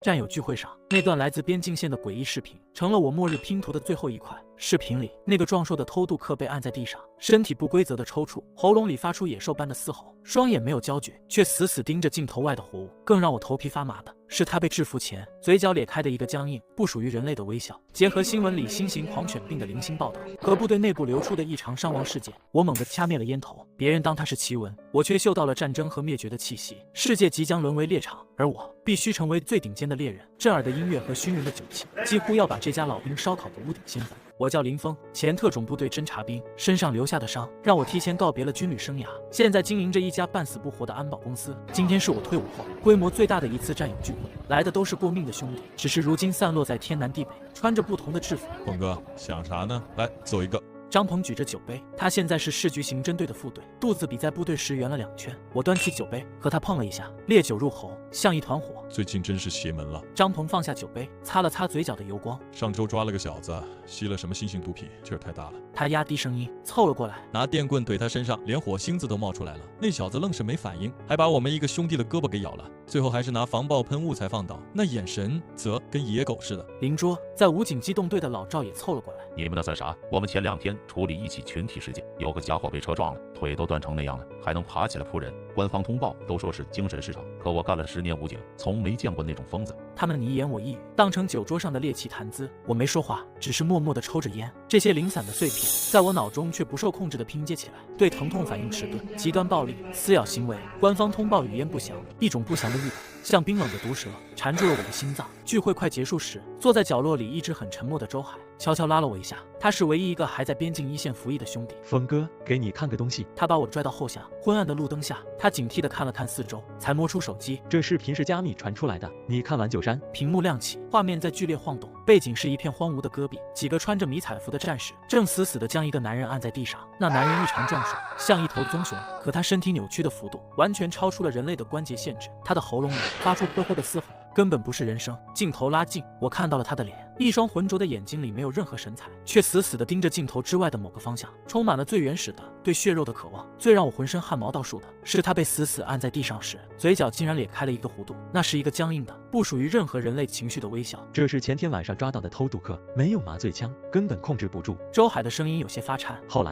战友聚会上，那段来自边境线的诡异视频成了我末日拼图的最后一块。视频里，那个壮硕的偷渡客被按在地上，身体不规则的抽搐，喉咙里发出野兽般的嘶吼，双眼没有焦距，却死死盯着镜头外的活物。更让我头皮发麻的是，他被制服前嘴角咧开的一个僵硬、不属于人类的微笑。结合新闻里新型狂犬病的零星报道和部队内部流出的异常伤亡事件，我猛地掐灭了烟头。别人当它是奇闻，我却嗅到了战争和灭绝的气息。世界即将沦为猎场，而我必须成为最顶尖的猎人。震耳的音乐和熏人的酒气，几乎要把这家老兵烧烤的屋顶掀翻。我叫林峰，前特种部队侦察兵，身上留下的伤让我提前告别了军旅生涯，现在经营着一家半死不活的安保公司。今天是我退伍后规模最大的一次战友聚会，来的都是过命的兄弟，只是如今散落在天南地北，穿着不同的制服。鹏哥，想啥呢？来，走一个。张鹏举着酒杯，他现在是市局刑侦队的副队，肚子比在部队时圆了2圈。我端起酒杯和他碰了一下，烈酒入喉，像一团火。最近真是邪门了。张鹏放下酒杯，擦了擦嘴角的油光。上周抓了个小子，吸了什么新型毒品，劲儿太大了。他压低声音凑了过来，拿电棍怼他身上，连火星子都冒出来了。那小子愣是没反应，还把我们一个兄弟的胳膊给咬了，最后还是拿防爆喷雾才放倒。那眼神则跟野狗似的。邻桌在武警机动队的老赵也凑了过来。你们那算啥？我们前2天处理一起群体事件，有个家伙被车撞了，腿都断成那样了，还能爬起来扑人。官方通报都说是精神失常，可我干了10年武警，从没见过那种疯子。他们你一言我一语，当成酒桌上的猎奇谈资。我没说话，只是默默地抽着烟。这些零散的碎片在我脑中却不受控制地拼接起来，对疼痛反应迟钝，极端暴力，撕咬行为。官方通报语焉不详，一种不祥的预感像冰冷的毒蛇缠住了我的心脏。聚会快结束时，坐在角落里一直很沉默的周海悄悄拉了我一下，他是唯一一个还在边境一线服役的兄弟。峰哥，给你看个东西。他把我拽到后巷，昏暗的路灯下，他警惕地看了看四周，才摸出手机。这视频是加密传出来的，你看完就删。屏幕亮起，画面在剧烈晃动，背景是一片荒芜的戈壁，几个穿着迷彩服的战士正死死地将一个男人按在地上。那男人异常壮硕，像一头棕熊，可他身体扭曲的幅度完全超出了人类的关节限制，他的喉咙里发出呵呵的嘶吼，根本不是人声。镜头拉近，我看到了他的脸，一双浑浊的眼睛里没有任何神采，却死死地盯着镜头之外的某个方向，充满了最原始的对血肉的渴望。最让我浑身汗毛倒竖的是，他被死死按在地上时，嘴角竟然咧开了一个弧度，那是一个僵硬的、不属于任何人类情绪的微笑。这是前天晚上抓到的偷渡客，没有麻醉枪，根本控制不住。周海的声音有些发颤。后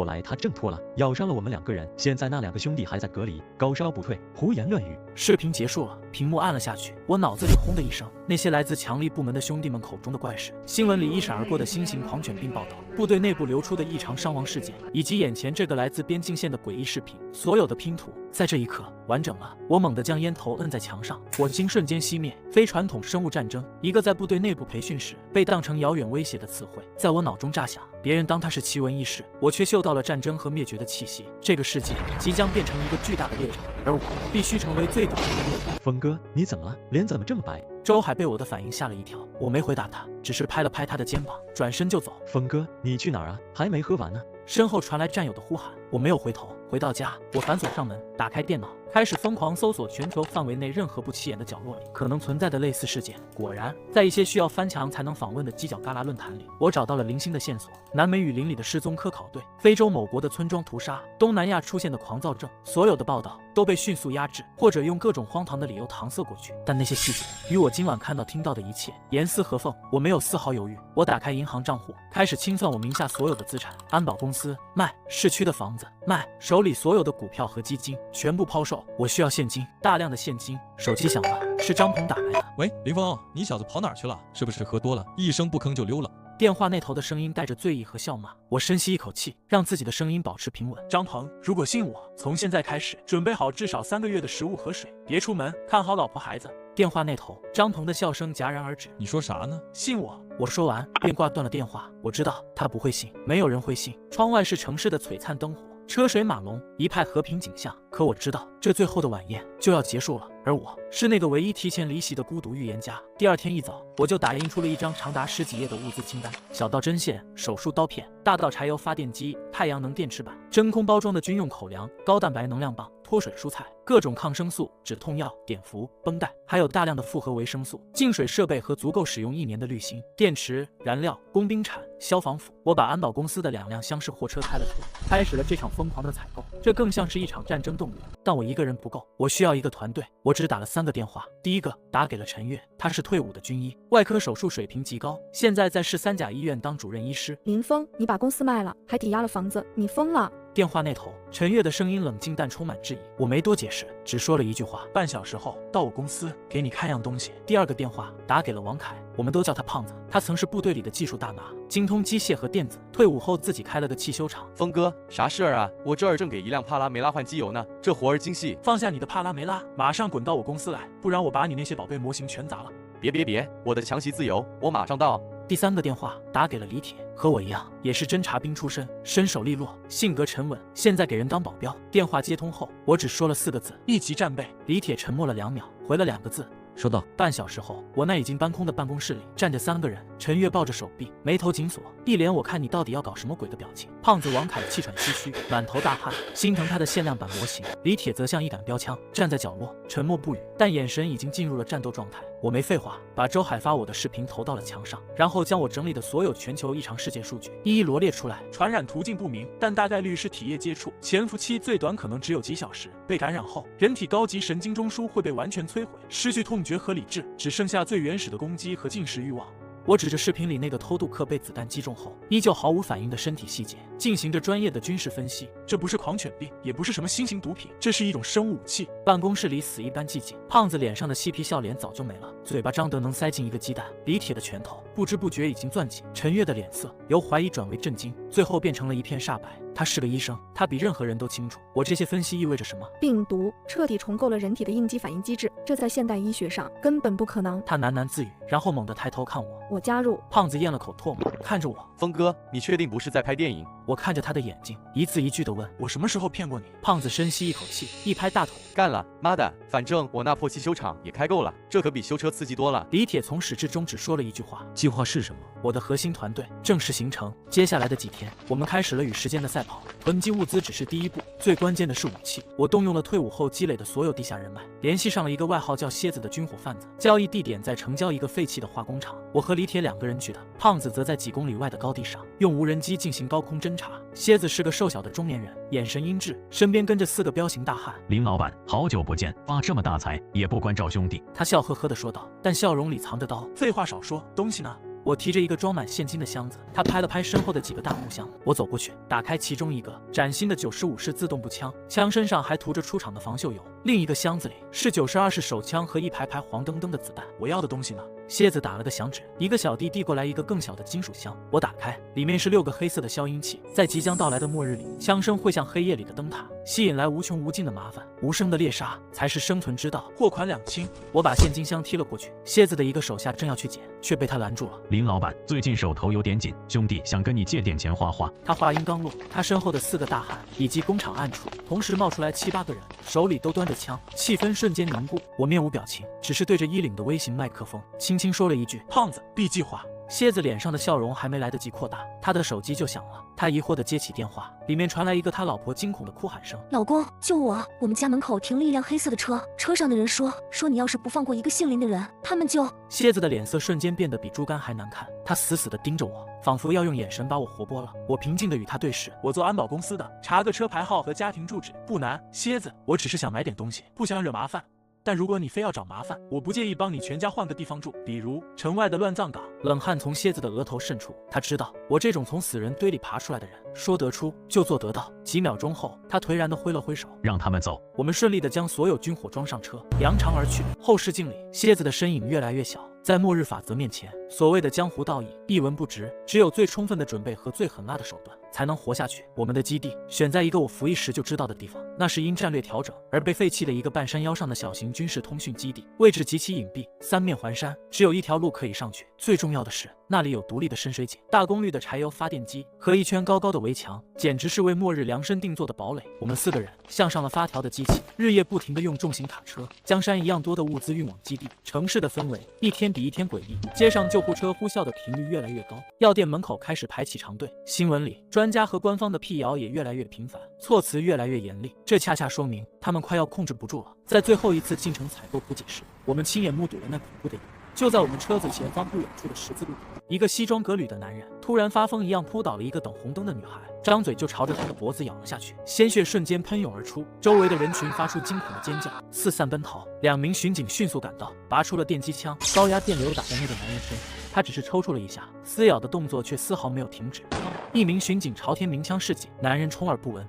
来他挣脱了，咬伤了我们2个人，现在那2个兄弟还在隔离，高烧不退，胡言乱语。视频结束了，屏幕按了下去，我脑子里轰的一声，那些来自强力部门的兄弟们口中的怪事，新闻里一闪而过的新型狂犬病报道，部队内部流出的异常伤亡事件，以及眼前这个来自边境线的诡异视频，所有的拼图在这一刻完整了。我猛地将烟头摁在墙上，火星瞬间熄灭。非传统生物战争，一个在部队内部培训时被当成遥远威胁的词汇，在我脑中炸响。别人当它是奇闻异事，我却嗅到了战争和灭绝的气息。这个世界即将变成一个巨大的猎场，而我必须成为最顶尖的猎人。峰哥，你怎么了？脸怎么这么白？周海被我的反应吓了一跳，我没回答他，只是拍了拍他的肩膀，转身就走。峰哥，你去哪儿啊？还没喝完呢。身后传来战友的呼喊，我没有回头。回到家，我反锁上门，打开电脑，开始疯狂搜索全球范围内任何不起眼的角落里可能存在的类似事件。果然，在一些需要翻墙才能访问的犄角旮旯论坛里，我找到了零星的线索：南美雨林里的失踪科考队，非洲某国的村庄屠杀，东南亚出现的狂躁症。所有的报道都被迅速压制，或者用各种荒唐的理由搪塞过去。但那些细节与我今晚看到听到的一切严丝合缝。我没有丝毫犹豫，我打开银行账户，开始清算我名下所有的资产。安保公司卖，市区的房子卖，手里所有的股票和基金全部抛售。我需要现金，大量的现金。手机响了，是张鹏打来的。喂，林峰，你小子跑哪儿去了？是不是喝多了，一声不吭就溜了？电话那头的声音带着醉意和笑骂。我深吸一口气，让自己的声音保持平稳。张鹏，如果信我，从现在开始准备好至少3个月的食物和水，别出门，看好老婆孩子。电话那头，张鹏的笑声戛然而止。你说啥呢？信我。我说完便挂断了电话。我知道他不会信，没有人会信。窗外是城市的璀璨灯火，车水马龙，一派和平景象。可我知道，这最后的晚宴就要结束了，而我是那个唯一提前离席的孤独预言家。第2天一早，我就打印出了一张长达10几页的物资清单，小到针线、手术刀片，大到柴油发电机、太阳能电池板、真空包装的军用口粮、高蛋白能量棒、脱水蔬菜，各种抗生素、止痛药、碘伏、绷带，还有大量的复合维生素、净水设备和足够使用1年的滤芯、电池、燃料、工兵铲、消防斧。我把安保公司的2辆厢式货车开了出来，开始了这场疯狂的采购。这更像是一场战争动员，但我一个人不够，我需要一个团队。我只打了3个电话，第一个打给了陈月，他是退伍的军医，外科手术水平极高，现在在市3甲医院当主任医师。林峰，你把公司卖了，还抵押了房子，你疯了！电话那头，陈月的声音冷静但充满质疑。我没多解释，只说了一句话：半小时后到我公司给你看样东西。第2个电话打给了王凯，我们都叫他胖子，他曾是部队里的技术大拿，精通机械和电子，退伍后自己开了个汽修厂。峰哥，啥事儿啊？我这儿正给一辆帕拉梅拉换机油呢，这活儿精细。放下你的帕拉梅拉，马上滚到我公司来，不然我把你那些宝贝模型全砸了。别，我的强袭自由，我马上到。第3个电话打给了李铁，和我一样也是侦察兵出身，身手利落，性格沉稳，现在给人当保镖。电话接通后，我只说了4个字：一级战备。李铁沉默了2秒，回了2个字：收到。半小时后，我那已经搬空的办公室里站着3个人，陈月抱着手臂，眉头紧锁，一脸我看你到底要搞什么鬼的表情。胖子王凯气喘吁吁，满头大汗，心疼他的限量版模型。李铁则像一杆标枪，站在角落，沉默不语，但眼神已经进入了战斗状态。我没废话，把周海发我的视频投到了墙上，然后将我整理的所有全球异常事件数据一一罗列出来。传染途径不明，但大概率是体液接触，潜伏期最短可能只有几小时。被感染后，人体高级神经中枢会被完全摧毁，失去痛觉和理智，只剩下最原始的攻击和进食欲望。我指着视频里那个偷渡客被子弹击中后依旧毫无反应的身体细节，进行着专业的军事分析。这不是狂犬病，也不是什么新型毒品，这是一种生物武器。办公室里死一般寂静，胖子脸上的嬉皮笑脸早就没了，嘴巴张得能塞进一个鸡蛋。李铁的拳头不知不觉已经攥紧，陈月的脸色由怀疑转为震惊，最后变成了一片煞白。他是个医生，他比任何人都清楚我这些分析意味着什么。病毒彻底重构了人体的应激反应机制，这在现代医学上根本不可能。他喃喃自语，然后猛地抬头看我。我加入。胖子咽了口唾沫，看着我。峰哥，你确定不是在拍电影？我看着他的眼睛，一字一句地问：我什么时候骗过你？胖子深吸一口气，一拍大腿：干了！妈的，反正我那破汽修厂也开够了，这可比修车刺激多了。李铁从始至终只说了一句话：计划是什么？我的核心团队正式形成。接下来的几天，我们开始了与时间的赛跑。囤积物资只是第一步，最关键的是武器。我动用了退伍后积累的所有地下人脉，联系上了一个外号叫蝎子的军火贩子，交易地点在城郊一个废弃的化工厂。我和李铁2个人去的，胖子则在几公里外的高地上用无人机进行高空侦察。蝎子是个瘦小的中年人，眼神阴鸷，身边跟着4个彪形大汉。林老板，好久不见，发这么大财也不关赵兄弟。他笑呵呵地说道，但笑容里藏着刀。废话少说，东西呢？我提着一个装满现金的箱子，他拍了拍身后的几个大木箱。我走过去，打开其中一个，崭新的95式自动步枪，枪身上还涂着出厂的防锈油。另一个箱子里是92式手枪和一排排黄澄澄的子弹。我要的东西呢？蝎子打了个响指，一个小弟递过来一个更小的金属箱，我打开，里面是6个黑色的消音器。在即将到来的末日里，枪声会像黑夜里的灯塔，吸引来无穷无尽的麻烦。无声的猎杀才是生存之道。货款2清，我把现金箱踢了过去。蝎子的一个手下正要去捡，却被他拦住了。林老板，最近手头有点紧，兄弟想跟你借点钱花花。他话音刚落，他身后的4个大汉以及工厂暗处同时冒出来7、8个人，手里都端着枪，气氛瞬间凝固。我面无表情，只是对着衣领的微型麦克风轻轻说了一句：胖子，B计划。蝎子脸上的笑容还没来得及扩大，他的手机就响了。他疑惑地接起电话，里面传来一个他老婆惊恐的哭喊声：老公，救我！我们家门口停了一辆黑色的车，车上的人说你要是不放过一个姓林的人，他们就……蝎子的脸色瞬间变得比猪肝还难看，他死死地盯着我，仿佛要用眼神把我活剥了。我平静地与他对视：我做安保公司的，查个车牌号和家庭住址不难。蝎子，我只是想买点东西，不想惹麻烦。但如果你非要找麻烦，我不介意帮你全家换个地方住，比如城外的乱葬岗。冷汗从蝎子的额头渗出，他知道我这种从死人堆里爬出来的人，说得出就做得到。几秒钟后，他颓然地挥了挥手，让他们走。我们顺利地将所有军火装上车，扬长而去。后视镜里，蝎子的身影越来越小。在末日法则面前，所谓的江湖道义一文不值，只有最充分的准备和最狠辣的手段才能活下去。我们的基地选在一个我服役时就知道的地方，那是因战略调整而被废弃的一个半山腰上的小型军事通讯基地，位置极其隐蔽，3面环山，只有一条路可以上去。最重要的是，那里有独立的深水井、大功率的柴油发电机和一圈高高的围墙，简直是为末日量身定做的堡垒。我们4个人像上了发条的机器，日夜不停地用重型卡车将山一样多的物资运往基地。城市的氛围一天比一天诡异，街上救护车呼啸的频率越来越高，药店门口开始排起长队。新闻里专专家和官方的辟谣也越来越频繁，措辞越来越严厉，这恰恰说明他们快要控制不住了。在最后一次进城采购补给时，我们亲眼目睹了那恐怖的一幕。就在我们车子前方不远处的十字路口，一个西装革履的男人突然发疯一样扑倒了一个等红灯的女孩，张嘴就朝着她的脖子咬了下去，鲜血瞬间喷涌而出，周围的人群发出惊恐的尖叫，四散奔逃。2名巡警迅速赶到，拔出了电击枪，高压电流打在那个男人身上，他只是抽搐了一下，撕咬的动作却丝毫没有停止。一名巡警朝天鸣枪示警，男人充耳不闻，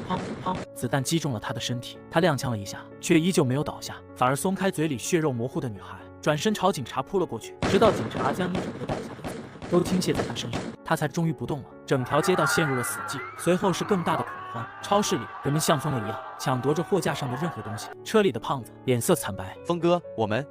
砰砰砰，子弹击中了他的身体，他踉跄了一下，却依旧没有倒下，反而松开嘴里血肉模糊的女孩，转身朝警察扑了过去，直到警察将一整个带下的子弹都倾泻在他身上，他才终于不动了。整条街道陷入了死寂，随后是更大的恐慌。超市里，人们像疯了一样抢夺着货架上的任何东西。车里的胖子脸色惨白。峰哥，我猛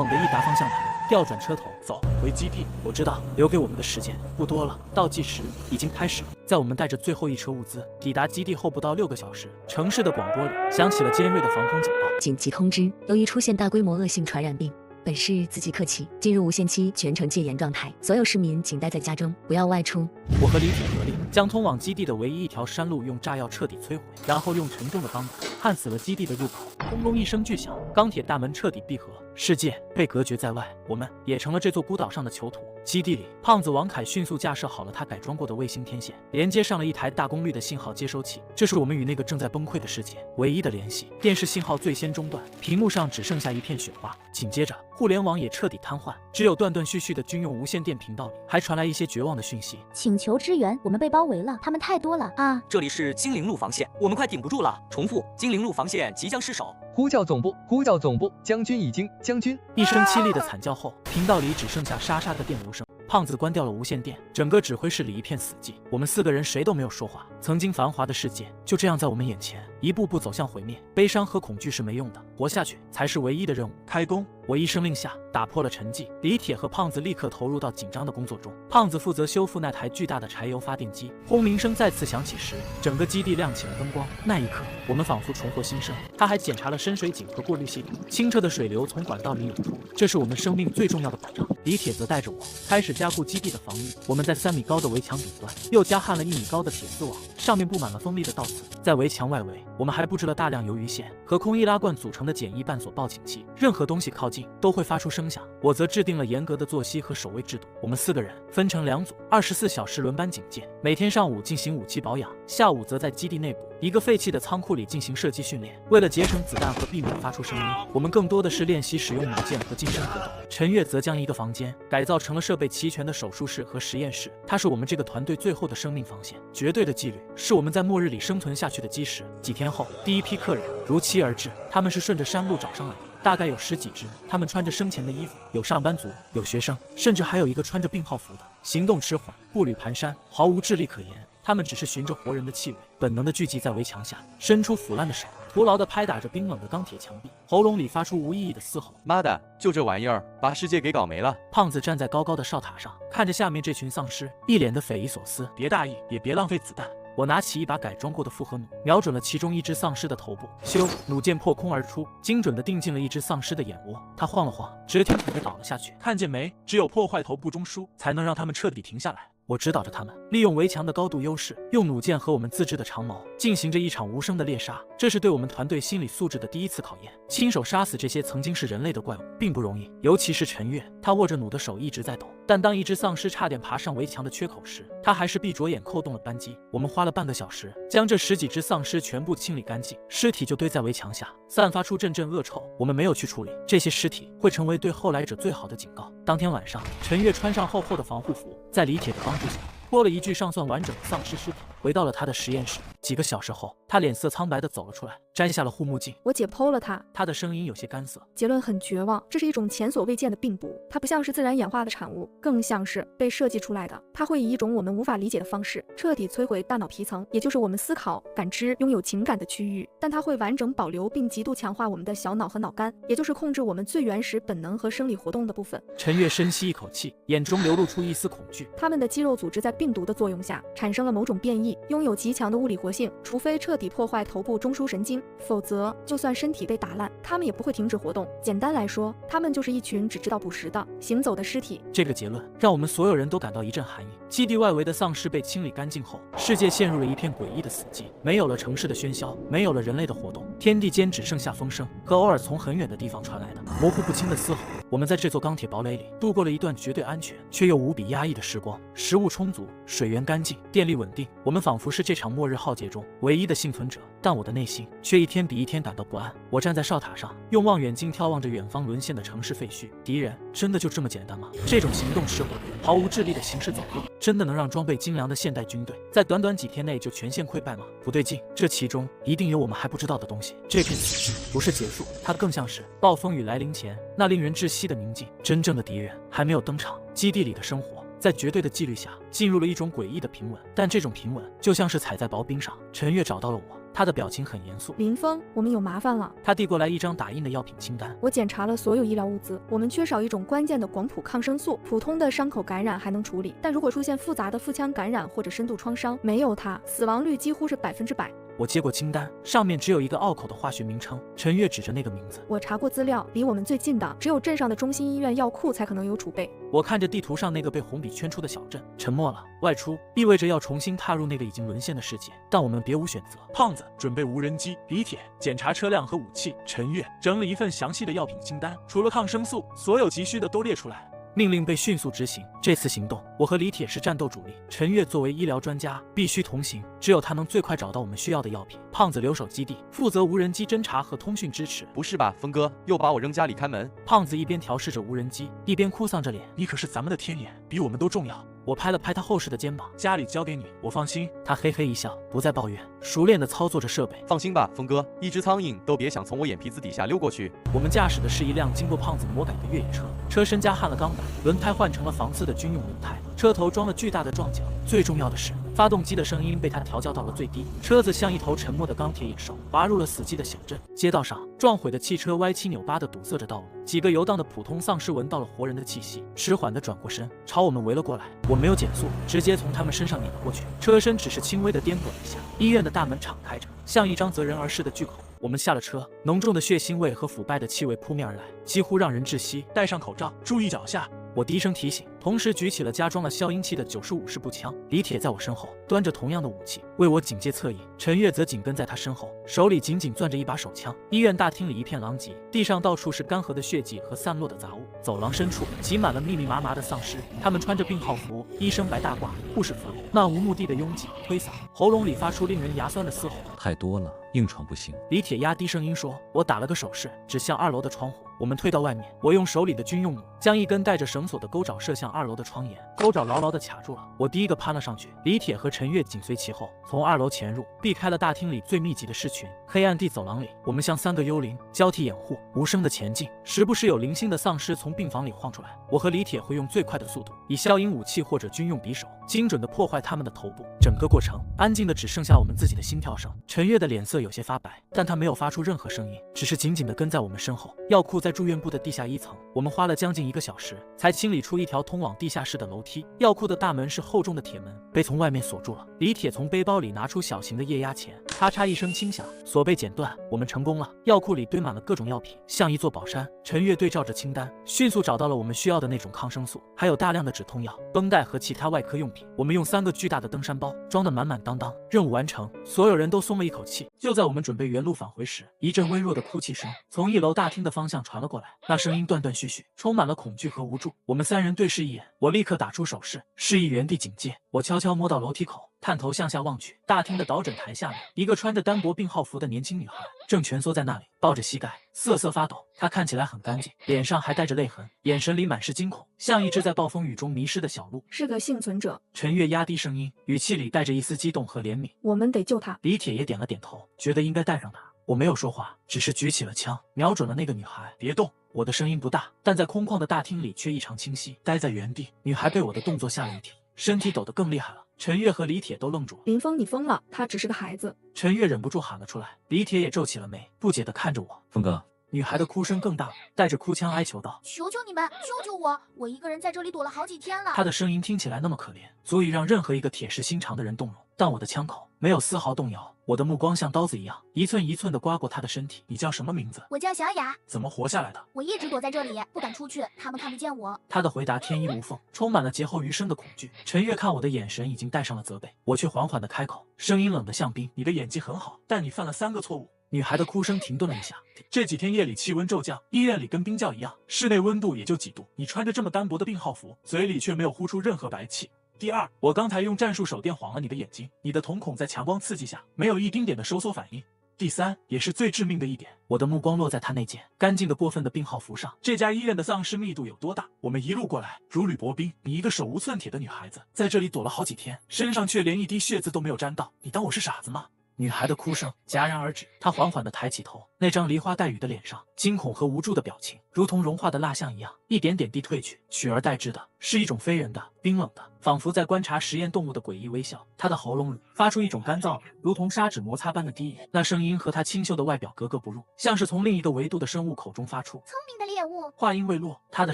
地一打方向盘，调转车头，走回基地。我知道留给我们的时间不多了，倒计时已经开始了。在我们带着最后一车物资抵达基地后不到6个小时，城市的广播里响起了尖锐的防空警报：紧急通知，由于出现大规模恶性传染病，本市自即刻起进入无限期全城戒严状态，所有市民请待在家中，不要外出。我和李铁合力将通往基地的唯一一条山路用炸药彻底摧毁，然后用沉重的钢板焊死了基地的入口。轰隆一声巨响，钢铁大门彻底闭合，世界被隔绝在外，我们也成了这座孤岛上的囚徒。基地里，胖子王凯迅速架设好了他改装过的卫星天线，连接上了一台大功率的信号接收器，这是我们与那个正在崩溃的世界唯一的联系。电视信号最先中断，屏幕上只剩下一片雪花，紧接着互联网也彻底瘫痪，只有断断续续的军用无线电频道里还传来一些绝望的讯息：请求支援，我们被包围了，他们太多了啊！这里是精灵路防线，我们快顶不住了。重复，精灵路防线即将失守。呼叫总部，呼叫总部，将军已经，将军！一声凄厉的惨叫后，频道里只剩下沙沙的电流声。胖子关掉了无线电，整个指挥室里一片死寂。我们4个人谁都没有说话。曾经繁华的世界就这样在我们眼前一步步走向毁灭。悲伤和恐惧是没用的，活下去才是唯一的任务。开工！我一声令下，打破了沉寂。李铁和胖子立刻投入到紧张的工作中。胖子负责修复那台巨大的柴油发电机。轰鸣声再次响起时，整个基地亮起了灯光。那一刻，我们仿佛重获新生。他还检查了深水井和过滤系统，清澈的水流从管道里涌出，这是我们生命最重要的保障。李铁则带着我开始加固基地的防御。我们在3米高的围墙顶端又加焊了1米高的铁丝网，上面布满了锋利的倒刺。在围墙外围，我们还布置了大量鱿鱼线和空易拉罐组成的简易半锁报警器，任何东西靠近都会发出声响。我则制定了严格的作息和守卫制度。我们4个人分成2组，24小时轮班警戒，每天上午进行武器保养，下午则在基地内部一个废弃的仓库里进行射击训练。为了节省子弹和避免发出声音，我们更多的是练习使用弩箭和近身格斗。陈月则将一个房间改造成了设备齐全的手术室和实验室，它是我们这个团队最后的生命防线。绝对的纪律是我们在末日里生存下去的基石。几天后，第一批客人如期而至，他们是顺着山路找上来的，大概有10几只。他们穿着生前的衣服，有上班族，有学生，甚至还有一个穿着病号服的，行动迟缓，步履蹒跚，毫无智力可言。他们只是循着活人的气味，本能地聚集在围墙下，伸出腐烂的手，徒劳地拍打着冰冷的钢铁墙壁，喉咙里发出无意义的嘶吼。妈的，就这玩意儿把世界给搞没了！胖子站在高高的哨塔上，看着下面这群丧尸，一脸的匪夷所思。别大意，也别浪费子弹。我拿起一把改装过的复合弩，瞄准了其中一只丧尸的头部，咻！弩箭破空而出，精准地定进了一只丧尸的眼窝。他晃了晃，直挺挺地倒了下去。看见没？只有破坏头部中枢，才能让他们彻底停下来。我指导着他们，利用围墙的高度优势，用弩箭和我们自制的长矛进行着一场无声的猎杀。这是对我们团队心理素质的第一次考验。亲手杀死这些曾经是人类的怪物并不容易，尤其是陈月，他握着弩的手一直在抖。但当一只丧尸差点爬上围墙的缺口时，他还是闭着眼扣动了扳机。我们花了半个小时将这10几只丧尸全部清理干净，尸体就堆在围墙下，散发出阵阵恶臭。我们没有去处理这些尸体，会成为对后来者最好的警告。当天晚上，陈月穿上厚厚的防护服，在李铁的帮助下拖了一具尚算完整的丧尸尸体，回到了他的实验室。几个小时后，他脸色苍白地走了出来，摘下了护目镜。我解剖了他，他的声音有些干涩，结论很绝望，这是一种前所未见的病毒，它不像是自然演化的产物，更像是被设计出来的。它会以一种我们无法理解的方式，彻底摧毁大脑皮层，也就是我们思考、感知、拥有情感的区域。但它会完整保留并极度强化我们的小脑和脑干，也就是控制我们最原始本能和生理活动的部分。陈月深吸一口气，眼中流露出一丝恐惧。他们的肌肉组织在病毒的作用下产生了某种变异，拥有极强的物理活活性，除非彻底破坏头部中枢神经，否则就算身体被打烂，它们也不会停止活动。简单来说，它们就是一群只知道捕食的行走的尸体。这个结论让我们所有人都感到一阵寒意。基地外围的丧尸被清理干净后，世界陷入了一片诡异的死寂，没有了城市的喧嚣，没有了人类的活动，天地间只剩下风声和偶尔从很远的地方传来的模糊不清的嘶吼。我们在这座钢铁堡垒里度过了一段绝对安全却又无比压抑的时光，食物充足，水源干净，电力稳定，我们仿佛是这场末日浩劫中唯一的幸存者。但我的内心却一天比一天感到不安。我站在哨塔上，用望远镜眺望着远方沦陷的城市废墟。敌人真的就这么简单吗？这种行动迟缓、毫无智力的行尸走肉，真的能让装备精良的现代军队在短短几天内就全线溃败吗？不对劲，这其中一定有我们还不知道的东西。这片死寂不是结束，它更像是暴风雨来临前那令人窒息的宁静。真正的敌人还没有登场，基地里的生活在绝对的纪律下进入了一种诡异的平稳，但这种平稳就像是踩在薄冰上。陈月找到了我，他的表情很严肃。林峰，我们有麻烦了。他递过来一张打印的药品清单。我检查了所有医疗物资，我们缺少一种关键的广谱抗生素。普通的伤口感染还能处理，但如果出现复杂的腹腔感染或者深度创伤，没有它，死亡率几乎是100%。我接过清单，上面只有一个拗口的化学名称。陈月指着那个名字。我查过资料，离我们最近的只有镇上的中心医院药库才可能有储备。我看着地图上那个被红笔圈出的小镇，沉默了。外出意味着要重新踏入那个已经沦陷的世界，但我们别无选择。胖子，准备无人机；李铁，检查车辆和武器；陈月，整理一份详细的药品清单，除了抗生素，所有急需的都列出来。命令被迅速执行。这次行动，我和李铁是战斗主力，陈月作为医疗专家必须同行，只有他能最快找到我们需要的药品。胖子留守基地，负责无人机侦察和通讯支持。不是吧，峰哥，又把我扔家里看门？胖子一边调试着无人机，一边哭丧着脸。你可是咱们的天眼，比我们都重要。我拍了拍他厚实的肩膀，家里交给你，我放心。他嘿嘿一笑，不再抱怨，熟练地操作着设备。放心吧，峰哥，一只苍蝇都别想从我眼皮子底下溜过去。我们驾驶的是一辆经过胖子魔改的越野车，车身加焊了钢板，轮胎换成了防刺的军用轮胎，车头装了巨大的撞角。最重要的是，发动机的声音被他调教到了最低，车子像一头沉默的钢铁野兽，滑入了死寂的小镇。街道上，撞毁的汽车歪七扭八地堵塞着道路，几个游荡的普通丧尸闻到了活人的气息，迟缓地转过身，朝我们围了过来。我没有减速，直接从他们身上碾了过去，车身只是轻微地颠簸了一下。医院的大门敞开着，像一张择人而逝的巨口。我们下了车，浓重的血腥味和腐败的气味扑面而来，几乎让人窒息。戴上口罩，注意脚下。我低声提醒，同时举起了加装了消音器的95式步枪。李铁在我身后端着同样的武器，为我警戒侧翼。陈月则紧跟在他身后，手里紧紧攥着一把手枪。医院大厅里一片狼藉，地上到处是干涸的血迹和散落的杂物。走廊深处挤满了密密麻麻的丧尸，他们穿着病号服，医生白大褂，护士服，漫无目的的拥挤推搡，喉咙里发出令人牙酸的嘶吼。太多了，硬闯不行。李铁压低声音说。我打了个手势，指向2楼的窗户。我们退到外面，我用手里的军用弩将一根带着绳索的钩爪射向2楼的窗沿，钩爪牢牢地卡住了。我第一个攀了上去，李铁和陈月紧随其后，从2楼潜入，避开了大厅里最密集的尸群。黑暗地走廊里，我们像3个幽灵交替掩护，无声的前进。时不时有零星的丧尸从病房里晃出来，我和李铁会用最快的速度，以消音武器或者军用匕首，精准地破坏他们的头部。整个过程安静的只剩下我们自己的心跳声。陈月的脸色有些发白，但他没有发出任何声音，只是紧紧地跟在我们身后。药库在住院部的地下1层，我们花了将近1个小时才清理出一条通往地下室的楼梯。药库的大门是厚重的铁门，被从外面锁住了。李铁从背包里拿出小型的液压钳，咔嚓一声轻响，锁被剪断。我们成功了。药库里堆满了各种药品，像一座宝山。陈月对照着清单，迅速找到了我们需要的那种抗生素，还有大量的止痛药、绷带和其他外科用品。我们用3个巨大的登山包装得满满当当。任务完成，所有人都松了一口气。就在我们准备原路返回时，一阵微弱的哭泣声从1楼大厅的方向传了过来，那声音断断续续，充满了恐惧和无助。我们3人对视一眼，我立刻打出手势，示意原地警戒。我悄悄摸到楼梯口，探头向下望去，大厅的导诊台下面，一个穿着单薄病号服的年轻女孩正蜷缩在那里，抱着膝盖，瑟瑟发抖。她看起来很干净，脸上还带着泪痕，眼神里满是惊恐，像一只在暴风雨中迷失的小鹿。是个幸存者。陈月压低声音，语气里带着一丝激动和怜悯。我们得救她。李铁也点了点头，觉得应该带上她。我没有说话，只是举起了枪，瞄准了那个女孩。别动！我的声音不大，但在空旷的大厅里却异常清晰。待在原地，女孩被我的动作吓了一跳，身体抖得更厉害了。陈月和李铁都愣住了。林峰，你疯了，他只是个孩子。陈月忍不住喊了出来。李铁也皱起了眉，不解地看着我。峰哥，女孩的哭声更大了，带着哭腔哀求道：“求求你们，救救我！我一个人在这里躲了好几天了。”她的声音听起来那么可怜，足以让任何一个铁石心肠的人动容。但我的枪口没有丝毫动摇，我的目光像刀子一样，一寸一寸地刮过她的身体。你叫什么名字？我叫小雅。怎么活下来的？我一直躲在这里，不敢出去，他们看不见我。她的回答天衣无缝，充满了劫后余生的恐惧。陈月看我的眼神已经带上了责备，我却缓缓地开口，声音冷得像冰：“你的演技很好，但你犯了3个错误。”女孩的哭声停顿了一下。这几天夜里气温骤降，医院里跟冰窖一样，室内温度也就几度。你穿着这么单薄的病号服，嘴里却没有呼出任何白气。第二，我刚才用战术手电晃了你的眼睛，你的瞳孔在强光刺激下没有一丁点的收缩反应。第三，也是最致命的一点，我的目光落在他那件干净的过分的病号服上。这家医院的丧尸密度有多大？我们一路过来如履薄冰，你一个手无寸铁的女孩子，在这里躲了好几天，身上却连一滴血渍都没有沾到，你当我是傻子吗？女孩的哭声戛然而止，她缓缓地抬起头，那张梨花带雨的脸上，惊恐和无助的表情，如同融化的蜡像一样，一点点地褪去，取而代之的是一种非人的、冰冷的，仿佛在观察实验动物的诡异微笑。她的喉咙里发出一种干燥的，如同砂纸摩擦般的低语，那声音和她清秀的外表格格不入，像是从另一个维度的生物口中发出。聪明的猎物。话音未落，她的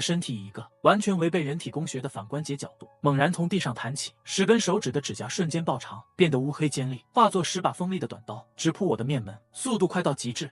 身体以一个完全违背人体工学的反关节角度，猛然从地上弹起，10根手指的指甲瞬间爆长，变得乌黑尖利，化作10把锋利的短刀，直扑我的面门，速度快到极致。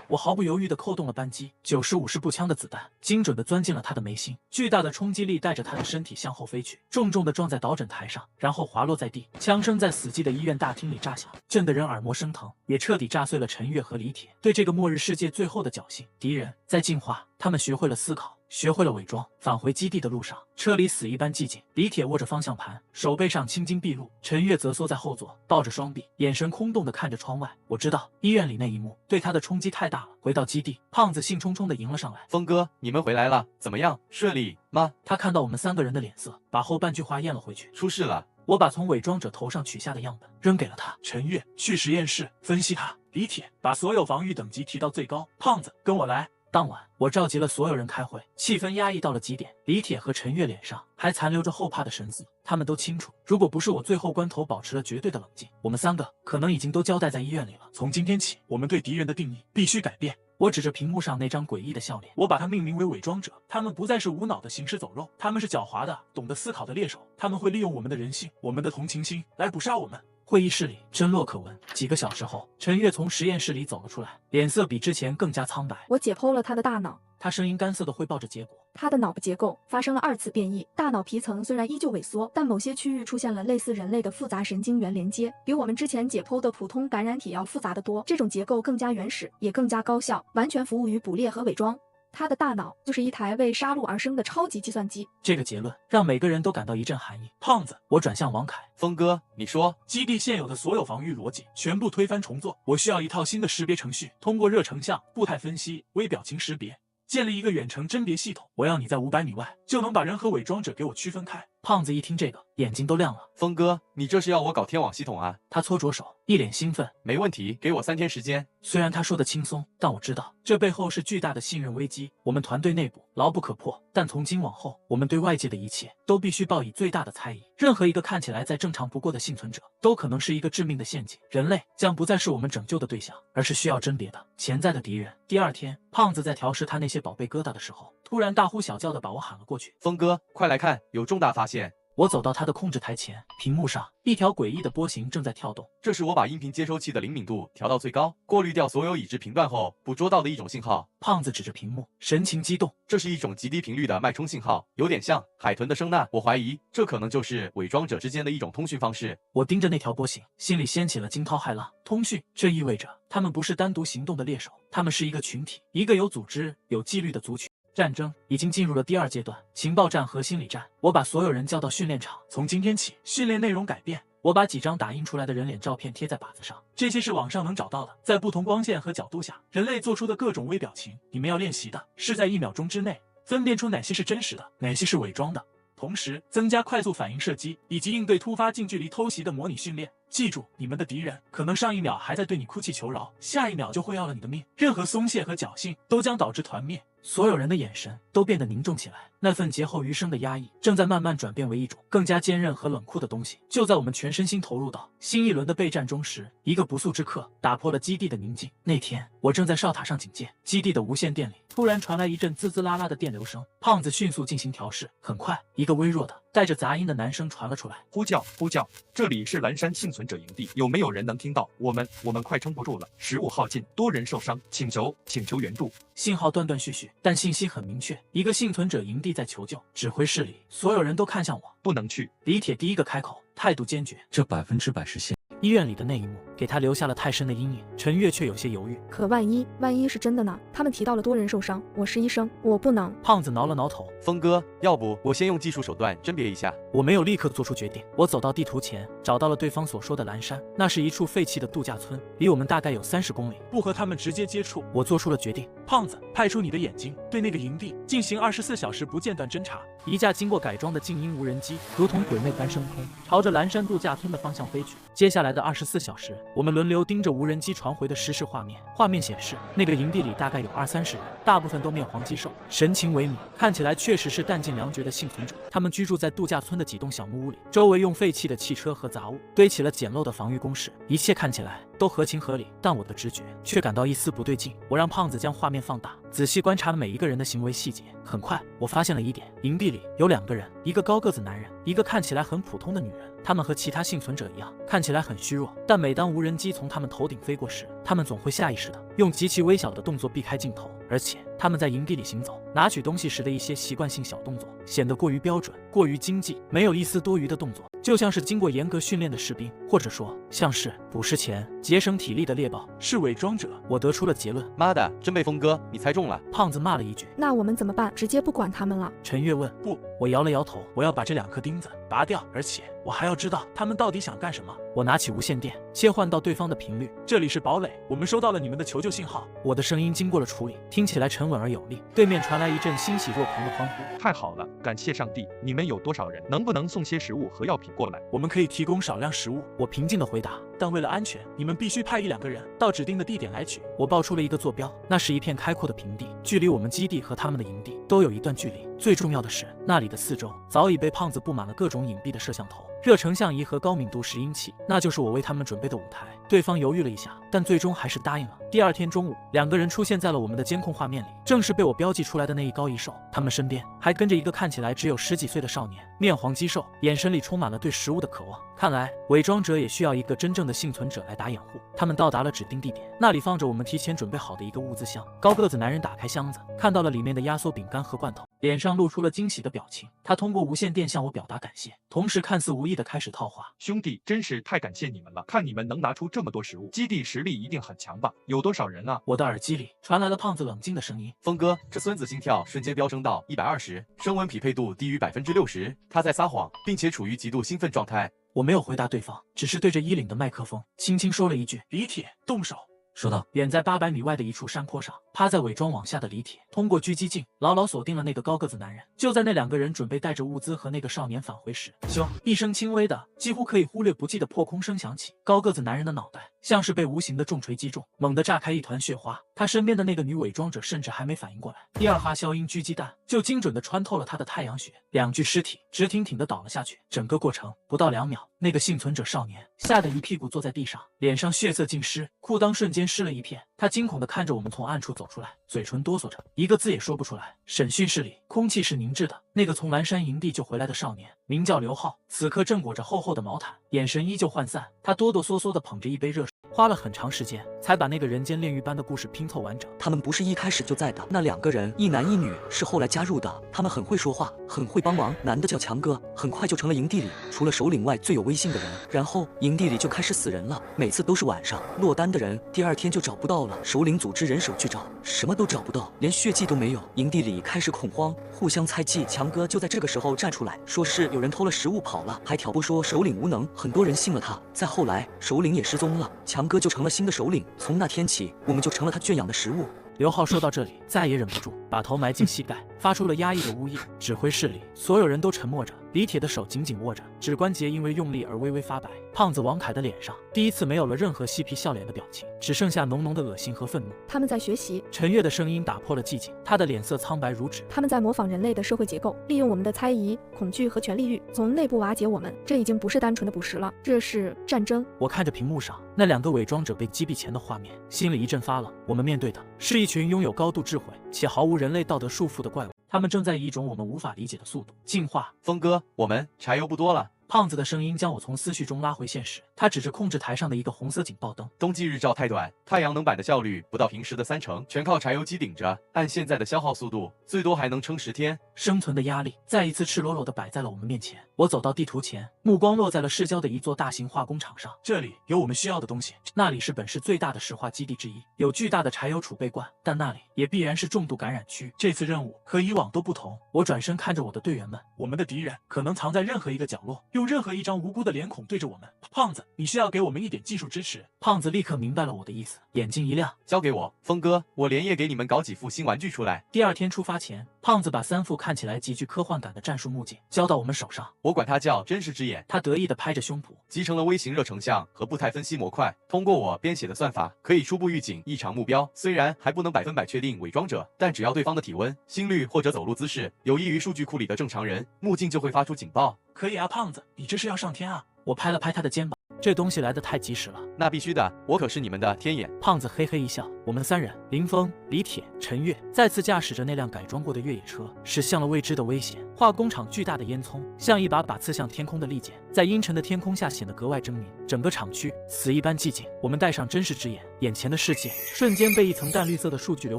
我毫不犹豫地扣动了扳机，90、50步枪的子弹精准地钻进了他的眉心，巨大的冲击力带着他的身体向后飞去，重重地撞在导诊台上，然后滑落在地。枪声在死寂的医院大厅里炸响，震得人耳膜生疼，也彻底炸碎了陈月和李铁对这个末日世界最后的侥幸。敌人在进化，他们学会了思考，学会了伪装。返回基地的路上，车里死一般寂静。李铁握着方向盘，手背上青筋毕露，陈月则缩在后座，抱着双臂，眼神空洞地看着窗外。我知道医院里那一幕对他的冲击太大了。回到基地，胖子兴冲冲地迎了上来：“峰哥，你们回来了，怎么样？顺利吗？”他看到我们3个人的脸色，把后半句话咽了回去。出事了。我把从伪装者头上取下的样本扔给了他。陈月，去实验室分析他。李铁，把所有防御等级提到最高。胖子，跟我来。当晚，我召集了所有人开会，气氛压抑到了极点。李铁和陈月脸上还残留着后怕的神色，他们都清楚，如果不是我最后关头保持了绝对的冷静，我们3个可能已经都交代在医院里了。从今天起，我们对敌人的定义必须改变。我指着屏幕上那张诡异的笑脸，我把它命名为伪装者。他们不再是无脑的行尸走肉，他们是狡猾的、懂得思考的猎手。他们会利用我们的人性、我们的同情心来捕杀我们。会议室里针落可闻。几个小时后，陈月从实验室里走了出来，脸色比之前更加苍白。我解剖了他的大脑，他声音干涩地汇报着结果。他的脑部结构发生了2次变异，大脑皮层虽然依旧萎缩，但某些区域出现了类似人类的复杂神经元连接，比我们之前解剖的普通感染体要复杂得多。这种结构更加原始，也更加高效，完全服务于捕猎和伪装。他的大脑就是一台为杀戮而生的超级计算机。这个结论让每个人都感到一阵寒意。胖子，我转向王凯。峰哥，你说，基地现有的所有防御逻辑全部推翻重做，我需要一套新的识别程序，通过热成像、步态分析、微表情识别，建立一个远程甄别系统。我要你在500米外就能把人和伪装者给我区分开。胖子一听这个，眼睛都亮了。峰哥，你这是要我搞天网系统啊？他搓着手，一脸兴奋。没问题，给我3天时间。虽然他说的轻松，但我知道这背后是巨大的信任危机。我们团队内部牢不可破，但从今往后，我们对外界的一切都必须抱以最大的猜疑。任何一个看起来再正常不过的幸存者，都可能是一个致命的陷阱。人类将不再是我们拯救的对象，而是需要甄别的潜在的敌人。第2天，胖子在调试他那些宝贝疙瘩的时候，突然大呼小叫的把我喊了过去。峰哥，快来看，有重大发现！我走到他的控制台前，屏幕上一条诡异的波形正在跳动。这是我把音频接收器的灵敏度调到最高，过滤掉所有已知频段后捕捉到的一种信号。胖子指着屏幕，神情激动。这是一种极低频率的脉冲信号，有点像海豚的声呐。我怀疑这可能就是伪装者之间的一种通讯方式。我盯着那条波形，心里掀起了惊涛骇浪。通讯，这意味着他们不是单独行动的猎手，他们是一个群体，一个有组织、有纪律的族群。战争已经进入了第2阶段，情报战和心理战。我把所有人叫到训练场，从今天起，训练内容改变。我把几张打印出来的人脸照片贴在靶子上，这些是网上能找到的，在不同光线和角度下，人类做出的各种微表情。你们要练习的是在1秒钟之内分辨出哪些是真实的，哪些是伪装的，同时增加快速反应射击以及应对突发近距离偷袭的模拟训练。记住，你们的敌人可能上1秒还在对你哭泣求饶，下1秒就会要了你的命。任何松懈和侥幸都将导致团灭。所有人的眼神都变得凝重起来，那份劫后余生的压抑正在慢慢转变为一种更加坚韧和冷酷的东西。就在我们全身心投入到新一轮的备战中时，一个不速之客打破了基地的宁静。那天我正在哨塔上警戒，基地的无线电里突然传来一阵滋滋啦啦的电流声，胖子迅速进行调试，很快一个微弱的带着杂音的男声传了出来：呼叫，这里是蓝山幸存者营地，有没有人能听到？我们快撑不住了，食物耗尽，多人受伤，请求援助。信号断断续续，但信息很明确，一个幸存者营地在求救。指挥室里所有人都看向我，不能去。李铁第一个开口，态度坚决，这100%是现。医院里的那一幕给他留下了太深的阴影，陈月却有些犹豫。可万一是真的呢？他们提到了多人受伤，我是医生，我不能。胖子挠了挠头，峰哥，要不我先用技术手段甄别一下。我没有立刻做出决定，我走到地图前，找到了对方所说的蓝山，那是一处废弃的度假村，离我们大概有30公里。不和他们直接接触，我做出了决定。胖子，派出你的眼睛，对那个营地进行24小时不间断侦查。一架经过改装的静音无人机如同鬼魅般升空，朝着蓝山度假村的方向飞去。接下来的24小时，我们轮流盯着无人机传回的实时画面。画面显示，那个营地里大概有20-30人，大部分都面黄肌瘦，神情萎靡，看起来确实是弹尽粮绝的幸存者。他们居住在度假村的几栋小木屋里，周围用废弃的汽车和杂物堆起了简陋的防御工事，一切看起来都合情合理，但我的直觉却感到一丝不对劲。我让胖子将画面放大，仔细观察每一个人的行为细节。很快，我发现了一点：营地里有2个人，一个高个子男人，一个看起来很普通的女人。他们和其他幸存者一样，看起来很虚弱，但每当无人机从他们头顶飞过时，他们总会下意识的用极其微小的动作避开镜头，而且他们在营地里行走、拿取东西时的一些习惯性小动作，显得过于标准、过于经济，没有一丝多余的动作，就像是经过严格训练的士兵，或者说像是捕食前节省体力的猎豹。是伪装者，我得出了结论。妈的，真被峰哥你猜中了！胖子骂了一句。那我们怎么办？直接不管他们了？陈月问。不，我摇了摇头。我要把这2颗钉子拔掉，而且我还要知道他们到底想干什么。我拿起无线电，切换到对方的频率。这里是堡垒，我们收到了你们的求救信号。我的声音经过了处理，听起来沉稳而有力。对面传来一阵欣喜若狂的欢呼。太好了，感谢上帝！你们有多少人？能不能送些食物和药品过来？我们可以提供少量食物。我平静地回答。但为了安全，你们必须派1-2个人到指定的地点来取。我报出了一个坐标，那是一片开阔的平地，距离我们基地和他们的营地都有一段距离。最重要的是，那里的四周早已被胖子布满了各种隐蔽的摄像头、热成像仪和高敏度拾音器，那就是我为他们准备的舞台。对方犹豫了一下，但最终还是答应了。第2天中午，2个人出现在了我们的监控画面里，正是被我标记出来的那一高一瘦。他们身边还跟着一个看起来只有10几岁的少年，面黄肌瘦，眼神里充满了对食物的渴望。看来伪装者也需要一个真正的幸存者来打掩护。他们到达了指定地点，那里放着我们提前准备好的一个物资箱。高个子男人打开箱子，看到了里面的压缩饼干和罐头，脸上露出了惊喜的表情。他通过无线电向我表达感谢，同时看似无意的开始套话：兄弟，真是太感谢你们了！看你们能拿出这么多食物，基地实力一定很强吧？有多少人啊？我的耳机里传来了胖子冷静的声音：峰哥，这孙子心跳瞬间飙升到120，声纹匹配度低于60%，他在撒谎，并且处于极度兴奋状态。我没有回答对方，只是对着衣领的麦克风轻轻说了一句：李铁，动手。说道。远在800米外的一处山坡上，趴在伪装网下的李铁通过狙击镜牢牢锁定了那个高个子男人。就在那2个人准备带着物资和那个少年返回时，咻！一声轻微的、几乎可以忽略不计的破空声响起，高个子男人的脑袋像是被无形的重锤击中，猛地炸开一团血花。他身边的那个女伪装者甚至还没反应过来，第2哈消音狙击弹就精准地穿透了他的太阳穴，2具尸体直挺挺地倒了下去。整个过程不到2秒，那个幸存者少年吓得一屁股坐在地上，脸上血色尽失，裤裆瞬间湿了一片。他惊恐地看着我们从暗处走出来，嘴唇哆嗦着，一个字也说不出来。审讯室里空气是凝滞的。那个从蓝山营地救回来的少年名叫刘浩，此刻正裹着厚厚的毛毯，眼神依旧涣散。他哆哆嗦嗦地捧着一杯热水，花了很长时间才把那个人间炼狱般的故事拼凑完整。他们不是一开始就在的，那2个人，一男一女，是后来加入的。他们很会说话，很会帮忙。男的叫强哥，很快就成了营地里除了首领外最有威信的人。然后营地里就开始死人了，每次都是晚上，落单的人第2天就找不到了。首领组织人手去找，什么都找不到，连血迹都没有。营地里开始恐慌，互相猜忌。强哥就在这个时候站出来，说是有人偷了食物跑了，还挑拨说首领无能。很多人信了他。再后来，首领也失踪了，强哥就成了新的首领。从那天起，我们就成了他圈养的食物。刘浩说到这里，再也忍不住，把头埋进膝盖，发出了压抑的呜咽。指挥室里，所有人都沉默着，李铁的手紧紧握着，指关节因为用力而微微发白。胖子王凯的脸上第一次没有了任何嬉皮笑脸的表情，只剩下浓浓的恶心和愤怒。他们在学习。陈月的声音打破了寂静，他的脸色苍白如纸。他们在模仿人类的社会结构，利用我们的猜疑、恐惧和权力欲，从内部瓦解我们。这已经不是单纯的捕食了，这是战争。我看着屏幕上那2个伪装者被击毙前的画面，心里一阵发冷。我们面对的是一群拥有高度智慧且毫无人类道德束缚的怪物，他们正在以一种我们无法理解的速度进化。峰哥，我们柴油不多了。胖子的声音将我从思绪中拉回现实，他指着控制台上的一个红色警报灯。冬季日照太短，太阳能板的效率不到平时的30%，全靠柴油机顶着，按现在的消耗速度，最多还能撑10天。生存的压力再一次赤裸裸地摆在了我们面前。我走到地图前，目光落在了市郊的一座大型化工厂上。这里有我们需要的东西。那里是本市最大的石化基地之一，有巨大的柴油储备罐，但那里也必然是重度感染区。这次任务和以往都不同。我转身看着我的队员们，我们的敌人可能藏在任何一个角落，用任何一张无辜的脸孔对着我们。胖子，你需要给我们一点技术支持。胖子立刻明白了我的意思，眼睛一亮，交给我，峰哥，我连夜给你们搞几副新玩具出来。第2天出发前，胖子把3副看起来极具科幻感的战术木镜交到我们手上，我管它叫真实之眼。他得意地拍着胸脯，集成了微型热成像和步态分析模块，通过我编写的算法，可以初步预警异常目标。虽然还不能100%确定伪装者，但只要对方的体温、心率或者走路姿势有异于数据库里的正常人，目镜就会发出警报。可以啊，胖子，你这是要上天啊！我拍了拍他的肩膀，这东西来得太及时了。那必须的，我可是你们的天眼。胖子嘿嘿一笑，我们3人，林峰、李铁、陈月，再次驾驶着那辆改装过的越野车，驶向了未知的危险。化工厂巨大的烟囱像一把把刺向天空的利剑，在阴沉的天空下显得格外狰狞。整个厂区死一般寂静。我们戴上真实之眼，眼前的世界瞬间被一层淡绿色的数据流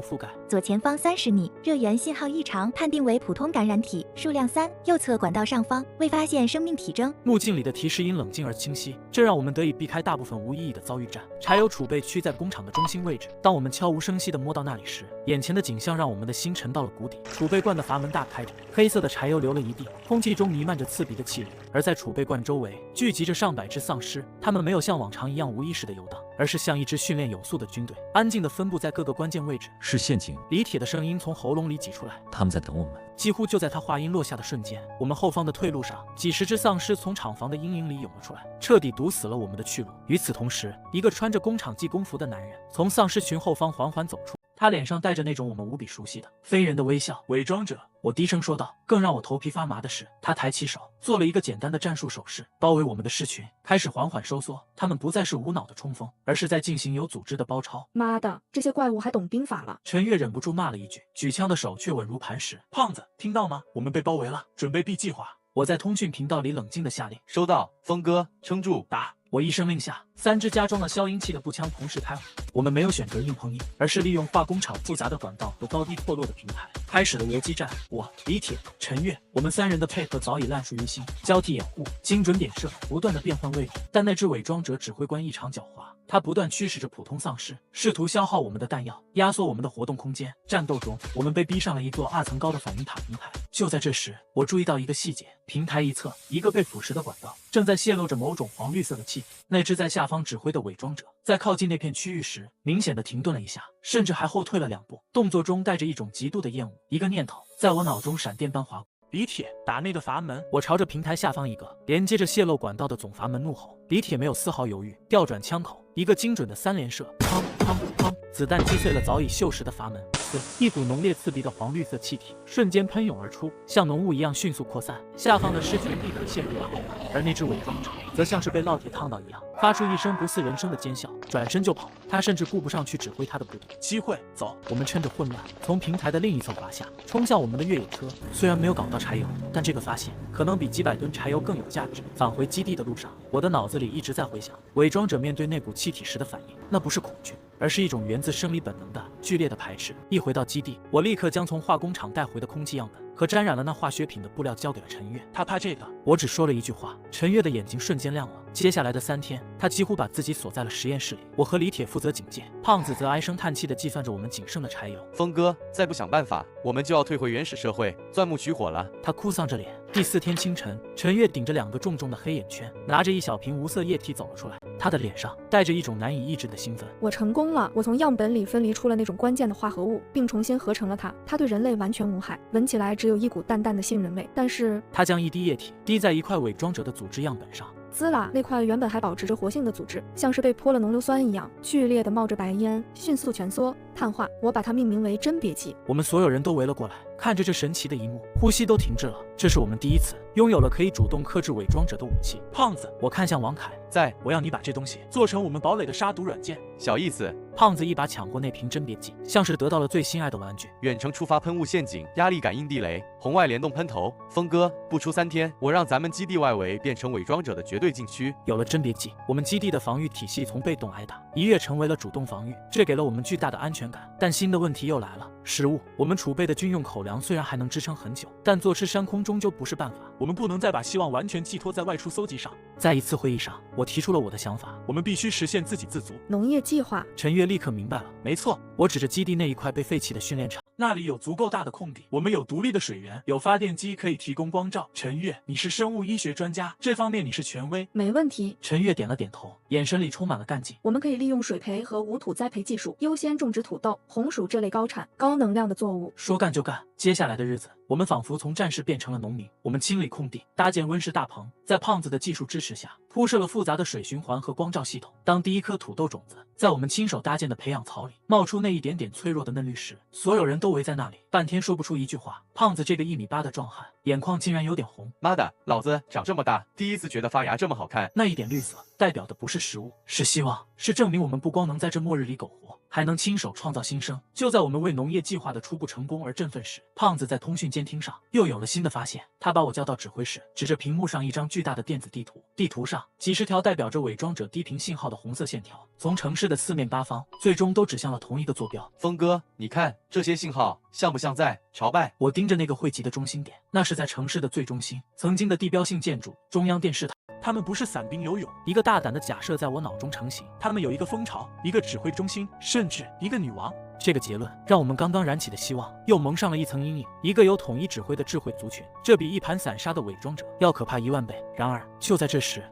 覆盖。左前方30米，热源信号异常，判定为普通感染体，数量3。右侧管道上方未发现生命体征。目镜里的提示音冷静而清晰，这让我们得以避开大部分无意义的遭遇战。柴油储备区在工厂的中心位置。当我们悄无声息地摸到那里时，眼前的景象让我们的心沉到了谷底。储备罐的阀门大开着，黑色的柴油流了一地，空气中弥漫着刺鼻的气味。而在储备罐周围聚集着上百只丧尸，它们没有像往常一样无意识地游荡，而是像一支训练有素的军队，安静地分布在各个关键位置。是陷阱。李铁的声音从喉咙里挤出来，他们在等我们。几乎就在他话音落下的瞬间，我们后方的退路上，几十只丧尸从厂房的阴影里涌了出来，彻底堵死了我们的去路。与此同时，一个穿着工厂技工服的男人从丧尸群后方缓缓走出，他脸上带着那种我们无比熟悉的非人的微笑。伪装者，我低声说道。更让我头皮发麻的是，他抬起手，做了一个简单的战术手势，包围我们的尸群开始缓缓收缩。他们不再是无脑的冲锋，而是在进行有组织的包抄。妈的，这些怪物还懂兵法了！陈月忍不住骂了一句，举枪的手却稳如磐石。胖子，听到吗？我们被包围了，准备 B 计划。我在通讯频道里冷静地下令。收到，峰哥，撑住，打！我一声令下，3支加装了消音器的步枪同时开火。我们没有选择硬碰硬，而是利用化工厂复杂的管道和高低错落的平台，开始了游击战。我、李铁、陈月，我们3人的配合早已烂熟于心，交替掩护，精准点射，不断的变换位置。但那支伪装者指挥官异常狡猾，他不断驱使着普通丧尸，试图消耗我们的弹药，压缩我们的活动空间。战斗中，我们被逼上了一座2层高的反应塔平台。就在这时，我注意到一个细节：平台一侧，一个被腐蚀的管道正在泄露着某种黄绿色的气体。那只在下方指挥的伪装者在靠近那片区域时，明显的停顿了一下，甚至还后退了2步，动作中带着一种极度的厌恶。一个念头在我脑中闪电般划过。李铁，打那个阀门！我朝着平台下方一个连接着泄漏管道的总阀门怒吼。李铁没有丝毫犹豫，调转枪口，一个精准的3连射，砰砰砰，子弹击碎了早已锈蚀的阀门。一股浓烈刺鼻的黄绿色气体瞬间喷涌而出，像浓雾一样迅速扩散，下方的尸群立刻陷入了黑暗。而那只伪装者则像是被烙铁烫到一样，发出一声不似人声的尖笑，转身就跑。他甚至顾不上去指挥他的部队。机会，走！我们趁着混乱，从平台的另一侧滑下，冲向我们的越野车。虽然没有搞到柴油，但这个发现可能比几百吨柴油更有价值。返回基地的路上，我的脑子里一直在回想伪装者面对那股气体时的反应，那不是恐惧，而是一种源自生理本能的剧烈的排斥。一回到基地，我立刻将从化工厂带回的空气样本和沾染了那化学品的布料交给了陈月。他怕这个。我只说了一句话，陈月的眼睛瞬间亮了，接下来的3天，他几乎把自己锁在了实验室里。我和李铁负责警戒，胖子则唉声叹气地计算着我们仅剩的柴油。峰哥，再不想办法，我们就要退回原始社会，钻木取火了。他哭丧着脸。第4天清晨，陈月顶着2个重重的黑眼圈，拿着一小瓶无色液体走了出来。他的脸上带着一种难以抑制的兴奋。我成功了，我从样本里分离出了那种关键的化合物，并重新合成了它。它对人类完全无害，闻起来只有一股淡淡的杏仁味。但是，他将一滴液体滴在一块伪装者的组织样本上。滋啦！那块原本还保持着活性的组织，像是被泼了浓硫酸一样，剧烈的冒着白烟，迅速蜷缩、碳化。我把它命名为甄别剂。我们所有人都围了过来，看着这神奇的一幕，呼吸都停滞了。这是我们第一次拥有了可以主动克制伪装者的武器。胖子，我看向王凯，我要你把这东西做成我们堡垒的杀毒软件。小意思。胖子一把抢过那瓶甄别剂，像是得到了最心爱的玩具。远程触发喷雾陷阱，压力感应地雷，红外联动喷头。峰哥，不出3天，我让咱们基地外围变成伪装者的绝对禁区。有了甄别剂，我们基地的防御体系从被动挨打一跃成为了主动防御，这给了我们巨大的安全感。但新的问题又来了，食物。我们储备的军用口粮虽然还能支撑很久，但坐吃山空终究不是办法。我们不能再把希望完全寄托在外出搜集上。在一次会议上，我提出了我的想法，我们必须实现自给自足。农业计划。陈月立刻明白了。没错，我指着基地那一块被废弃的训练场，那里有足够大的空地，我们有独立的水源，有发电机可以提供光照。陈月，你是生物医学专家，这方面你是权威。没问题。陈月点了点头，眼神里充满了干劲。我们可以利用水培和无土栽培技术，优先种植土豆、红薯这类高产、高能量的作物。说干就干。接下来的日子，我们仿佛从战士变成了农民。我们清理空地，搭建温室大棚，在胖子的技术支持下，铺设了复杂的水循环和光照系统。当第一颗土豆种子在我们亲手搭建的培养槽里冒出那一点点脆弱的嫩绿时，所有人都围在那里，半天说不出一句话。胖子这个1.8米的壮汉，眼眶竟然有点红。妈的，老子长这么大，第一次觉得发芽这么好看。那一点绿色代表的不是食物，是希望，是证明我们不光能在这末日里苟活，还能亲手创造新生。就在我们为农业计划的初步成功而振奋时，胖子在通讯监听上又有了新的发现。他把我叫到指挥室，指着屏幕上一张巨大的电子地图，地图上几十条代表着伪装者低频信号的红色线条，从城市的4面8方，最终都指向了同一个坐标。峰哥，你看这些信号像不像在朝拜？我盯着那个汇集的中心点，那是在城市的最中心，曾经的地标性建筑中央电视台。他们不是散兵游勇。一个大胆的假设在我脑中成型，他们有一个蜂巢，一个指挥中心，甚至一个女王。这个结论让我们刚刚燃起的希望又蒙上了一层阴影。一个有统一指挥的智慧族群，这比一盘散沙的伪装者要可怕1万倍。然而就在这时，